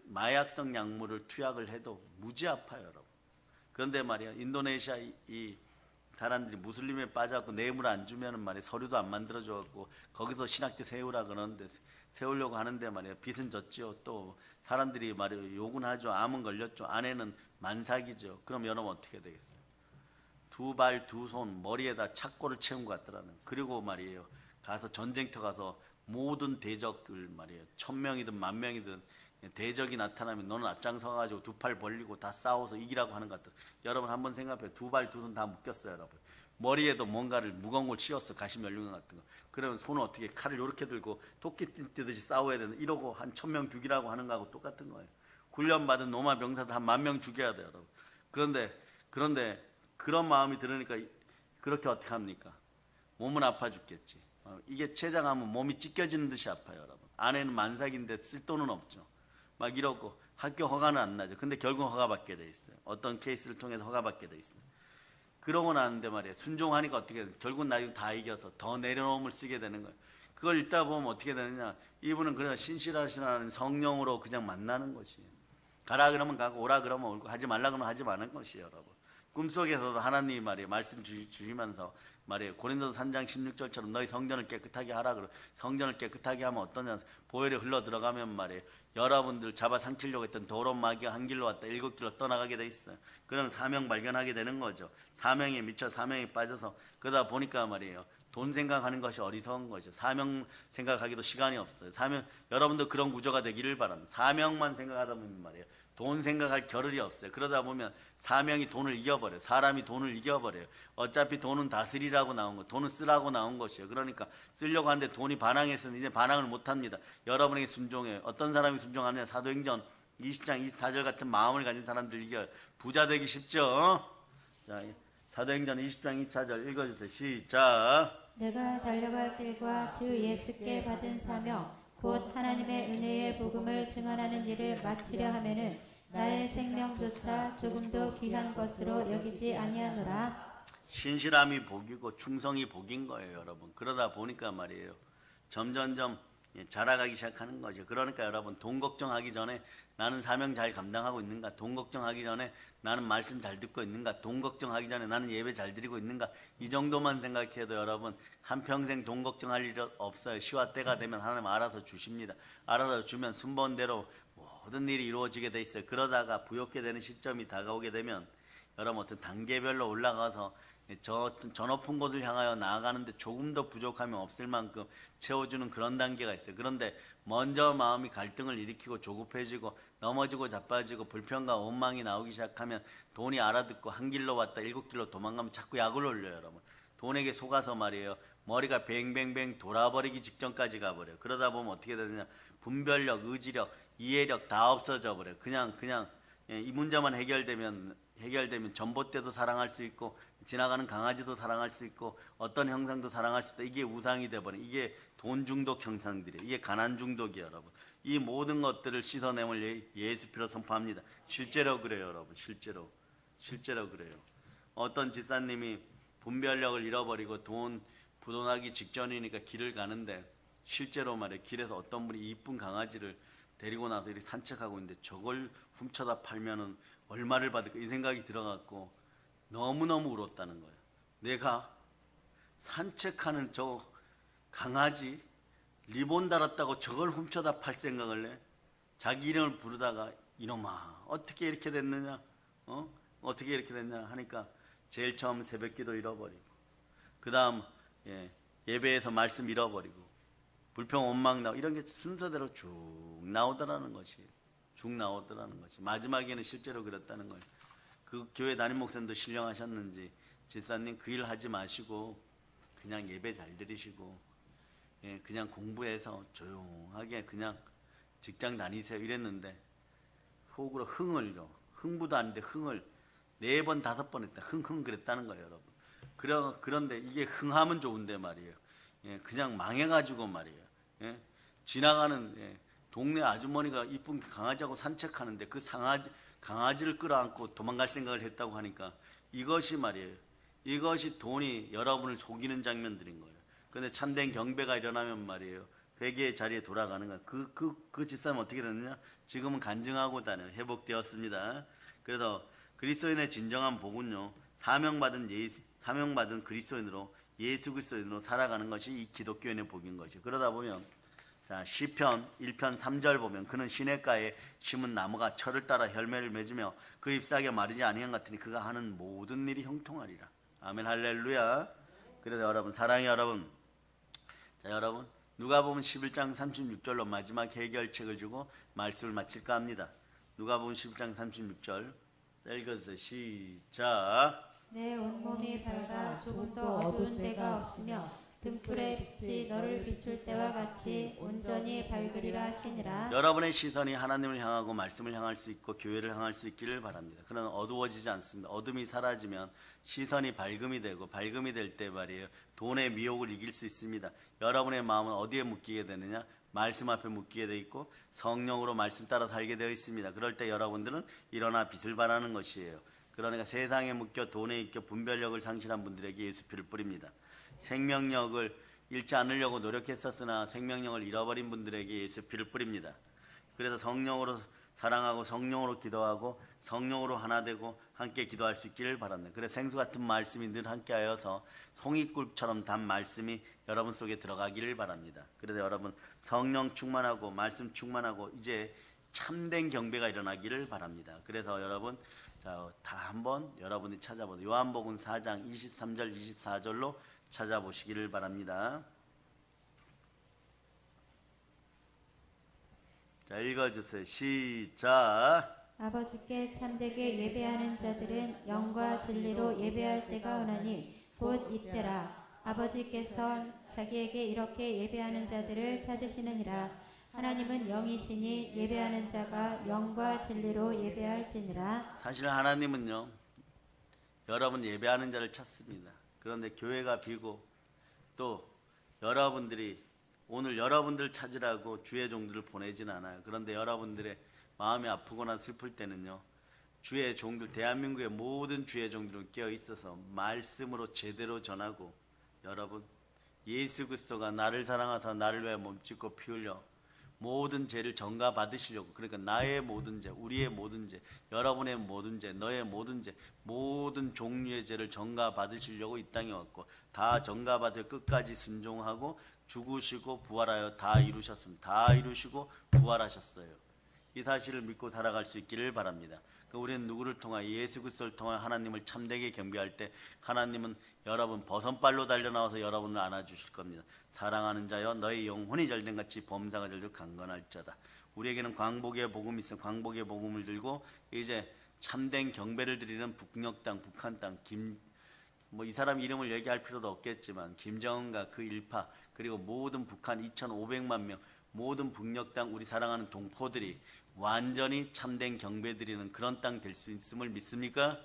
마약성 약물을 투약을 해도 무지 아파요. 여러분. 그런데 말이야 인도네시아 이 사람들이 무슬림에 빠져갖고 뇌물 안 주면은 말이야 서류도 안 만들어줘갖고 거기서 신학대 세우라 그러는데 세우려고 하는데 말이야 빚은 졌지요. 또 사람들이 말이야 욕은 하죠. 암은 걸렸죠. 아내는 만삭이죠. 그럼 여러분 어떻게 되겠어요? 두 발 두 손 머리에다 착고를 채운 것 같더라는. 그리고 말이에요 가서 전쟁터 가서 모든 대적을 말이에요 1000명이든 10,000명이든 대적이 나타나면 너는 앞장서가지고 두 팔 벌리고 다 싸워서 이기라고 하는 것 같아요. 여러분 한번 생각해요. 두 발 두 손 다 묶였어요. 여러분 머리에도 뭔가를 무거운 걸 씌웠어. 가시 면류관 같은 거. 그러면 손은 어떻게 칼을 이렇게 들고 토끼 뛰듯이 싸워야 되는 이러고 한 1000명 죽이라고 하는 거하고 똑같은 거예요. 훈련받은 노마 병사들 한 10,000명 죽여야 돼요. 여러분. 그런데 그런 마음이 들으니까 그렇게 어떻게 합니까? 몸은 아파 죽겠지. 이게 췌장하면 몸이 찢겨지는 듯이 아파요. 여러분. 아내는 만삭인데 쓸 돈은 없죠. 막 이러고 학교 허가는 안 나죠. 근데 결국 허가받게 돼 있어요. 어떤 케이스를 통해서 허가받게 돼 있어요. 그러고 나는데 말이에요. 순종하니까 어떻게 돼요? 결국은 나중에 다 이겨서 더 내려놓음을 쓰게 되는 거예요. 그걸 읽다 보면 어떻게 되느냐. 이분은 그냥 신실하시는 성령으로 그냥 만나는 것이에요. 가라 그러면 가고 오라 그러면 오고 하지 말라 그러면 하지 마는 것이에요. 여러분. 꿈속에서도 하나님이 말이에요. 말씀 주시면서 말이에요. 고린도서 3장 16절처럼 너희 성전을 깨끗하게 하라 그러. 성전을 깨끗하게 하면 어떠냐? 보혈이 흘러 들어가면 말이에요. 여러분들 잡아상치려고 했던 더러운 마귀가 한 길로 왔다 7길로 떠나가게 돼 있어요. 그럼 사명 발견하게 되는 거죠. 사명에 미쳐 사명에 빠져서 그러다 보니까 말이에요. 돈 생각하는 것이 어리석은 거죠. 사명 생각하기도 시간이 없어요. 사명 여러분도 그런 구조가 되기를 바랍니다. 사명만 생각하다 보면 말이에요. 돈 생각할 겨를이 없어요. 그러다 보면 사명이 돈을 이겨버려요. 사람이 돈을 이겨버려요. 어차피 돈은 다스리라고 나온 거, 돈은 쓰라고 나온 것이에요. 그러니까 쓰려고 하는데 돈이 반항해서 이제 반항을 못합니다. 여러분에게 순종해요. 어떤 사람이 순종하느냐? 사도행전 20장 24절 같은 마음을 가진 사람들 이겨요. 부자 되기 쉽죠? 자, 사도행전 20장 24절 읽어주세요. 시작. 내가 달려갈 길과 주 예수께 받은 사명 곧 하나님의 은혜의 복음을 증언하는 일을 마치려 하면은 나의 생명조차 조금도 귀한 것으로 여기지 아니하노라. 신실함이 복이고 충성이 복인 거예요, 여러분. 그러다 보니까 말이에요. 점점점 자라가기 시작하는 거죠. 그러니까 여러분 돈 걱정하기 전에 나는 사명 잘 감당하고 있는가? 돈 걱정하기 전에 나는 말씀 잘 듣고 있는가? 돈 걱정하기 전에 나는 예배 잘 드리고 있는가? 이 정도만 생각해도 여러분 한평생 돈 걱정할 일 없어요. 시와 때가 되면 하나님 알아서 주십니다. 알아서 주면 순번대로 모든 일이 이루어지게 돼 있어요. 그러다가 부욕게 되는 시점이 다가오게 되면 여러분 어떤 단계별로 올라가서 저 높은 곳을 향하여 나아가는데 조금 더 부족하면 없을 만큼 채워주는 그런 단계가 있어요. 그런데 먼저 마음이 갈등을 일으키고 조급해지고 넘어지고 자빠지고 불평과 원망이 나오기 시작하면 돈이 알아듣고 한 길로 왔다 7길로 도망가면 자꾸 약을 올려요. 여러분 돈에게 속아서 말이에요. 머리가 뱅뱅뱅 돌아버리기 직전까지 가버려요. 그러다 보면 어떻게 되느냐? 분별력, 의지력, 이해력 다 없어져 버려요. 그냥 이 문제만 해결되면 전봇대도 사랑할 수 있고 지나가는 강아지도 사랑할 수 있고 어떤 형상도 사랑할 수 있다. 이게 우상이 돼버려. 이게 돈 중독 형상들이에요. 이게 가난 중독이에요, 여러분. 이 모든 것들을 씻어내물 예수 피로 선포합니다. 실제로 그래요, 여러분. 실제로 그래요. 어떤 집사님이 분별력을 잃어버리고 돈 부도나기 직전이니까 길을 가는데 실제로 말이에요. 길에서 어떤 분이 이쁜 강아지를 데리고 나서 이렇게 산책하고 있는데 저걸 훔쳐다 팔면은 얼마를 받을까 이 생각이 들어갖고 너무너무 울었다는 거예요. 내가 산책하는 저 강아지 리본 달았다고 저걸 훔쳐다 팔 생각을 해? 자기 이름을 부르다가 이놈아 어떻게 이렇게 됐느냐? 어떻게 이렇게 됐냐 하니까 제일 처음 새벽기도 잃어버리고 그 다음 예배에서 말씀 잃어버리고 불평 원망 나오고 이런 게 순서대로 쭉 나오더라는 것이 마지막에는 실제로 그랬다는 거예요. 그 교회 담임 목사님도 신령하셨는지 집사님 그 일 하지 마시고 그냥 예배 잘 드리시고 그냥 공부해서 조용하게 그냥 직장 다니세요 이랬는데 속으로 흥부도 아닌데 흥을 4번 5번 했다. 흥 그랬다는 거예요, 여러분. 그런데 이게 흥하면 좋은데 말이에요. 그냥 망해가지고 말이에요. 지나가는 동네 아주머니가 이쁜 강아지하고 산책하는데 그 강아지를 끌어안고 도망갈 생각을 했다고 하니까 이것이 말이에요. 이것이 돈이 여러분을 속이는 장면들인 거예요. 그런데 참된 경배가 일어나면 말이에요. 회개의 자리에 돌아가는 거예요. 그 집사람은 어떻게 됐느냐? 지금은 간증하고 다녀요. 회복되었습니다. 그래서 그리스도인의 진정한 복은요. 사명받은 그리스도인으로 예수 그리스도인으로 살아가는 것이 이 기독교인의 복인 것이죠. 그러다 보면 자 시편 1편 3절 보면 그는 시냇가에 심은 나무가 철을 따라 열매를 맺으며 그 잎사귀가 마르지 아니한 같으니 그가 하는 모든 일이 형통하리라. 아멘 할렐루야. 그래서 여러분 사랑해 여러분. 자 여러분 누가복음 11장 36절로 마지막 해결책을 주고 말씀을 마칠까 합니다. 누가복음 11장 36절 읽어주세요. 시작. 내 온몸이 밝아 조금도 어두운 데가 없으며 등불의 빛이 너를 비출 때와 같이 온전히 밝으리라 하시니라. 여러분의 시선이 하나님을 향하고 말씀을 향할 수 있고 교회를 향할 수 있기를 바랍니다. 그러나 어두워지지 않습니다. 어둠이 사라지면 시선이 밝음이 되고 밝음이 될 때 말이에요. 돈의 미혹을 이길 수 있습니다. 여러분의 마음은 어디에 묶이게 되느냐? 말씀 앞에 묶이게 되어 있고 성령으로 말씀 따라 살게 되어 있습니다. 그럴 때 여러분들은 일어나 빛을 발하는 것이에요. 그러니까 세상에 묶여 돈에 묶여 분별력을 상실한 분들에게 예수피를 뿌립니다. 생명력을 잃지 않으려고 노력했었으나 생명력을 잃어버린 분들에게 예수피를 뿌립니다. 그래서 성령으로 사랑하고 성령으로 기도하고 성령으로 하나 되고 함께 기도할 수 있기를 바랍니다. 그래서 생수 같은 말씀이 늘 함께하여서 송이꿀처럼 단 말씀이 여러분 속에 들어가기를 바랍니다. 그래서 여러분 성령 충만하고 말씀 충만하고 이제 참된 경배가 일어나기를 바랍니다. 그래서 여러분 자, 다 한번 여러분이 찾아보세요. 요한복음 4장 23절 24절로 찾아보시기를 바랍니다. 자, 읽어주세요. 시작. 아버지께 참되게 예배하는 자들은 영과 진리로 예배할 때가 오나니 곧 이때라. 아버지께서 자기에게 이렇게 예배하는 자들을 찾으시느니라. 하나님은 영이시니 예배하는 자가 영과 진리로 예배할지니라. 사실 하나님은요, 여러분 예배하는 자를 찾습니다. 그런데 교회가 비고 또 여러분들이 오늘 여러분들 찾으라고 주의 종들을 보내진 않아요. 그런데 여러분들의 마음이 아프거나 슬플 때는요, 주의 종들, 대한민국의 모든 주의 종들은 깨어 있어서 말씀으로 제대로 전하고, 여러분 예수 그리스도가 나를 사랑하사 나를 위하여 몸짓고 피 흘려 모든 죄를 전가 받으시려고, 그러니까 나의 모든 죄, 우리의 모든 죄, 여러분의 모든 죄, 너의 모든 죄, 모든 종류의 죄를 전가 받으시려고 이 땅에 왔고, 다 전가 받아 끝까지 순종하고 죽으시고 부활하여 다 이루셨습니다. 다 이루시고 부활하셨어요. 이 사실을 믿고 살아갈 수 있기를 바랍니다. 우리는 누구를 통하여, 예수 그리스도를 통하여 하나님을 참되게 경배할 때 하나님은 여러분 버선발로 달려나와서 여러분을 안아주실 겁니다. 사랑하는 자여 너의 영혼이 잘된 같이 범사가 잘되고 강건할자다. 우리에게는 광복의 복음이 있어. 광복의 복음을 들고 이제 참된 경배를 드리는 북녘 땅, 북한 땅, 이 사람 이름을 얘기할 필요도 없겠지만 김정은과 그 일파, 그리고 모든 북한 2,500만 명, 모든 북녘 땅, 우리 사랑하는 동포들이 완전히 참된 경배 드리는 그런 땅 될 수 있음을 믿습니까?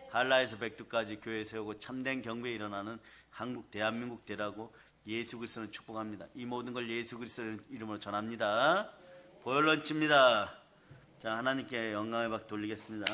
한라에서 백두까지 교회 세우고 참된 경배에 일어나는 한국 대한민국 되라고 예수 그리스도는 축복합니다. 이 모든 걸 예수 그리스도의 이름으로 전합니다. 보혈 런치입니다. 자, 하나님께 영광의 박 돌리겠습니다.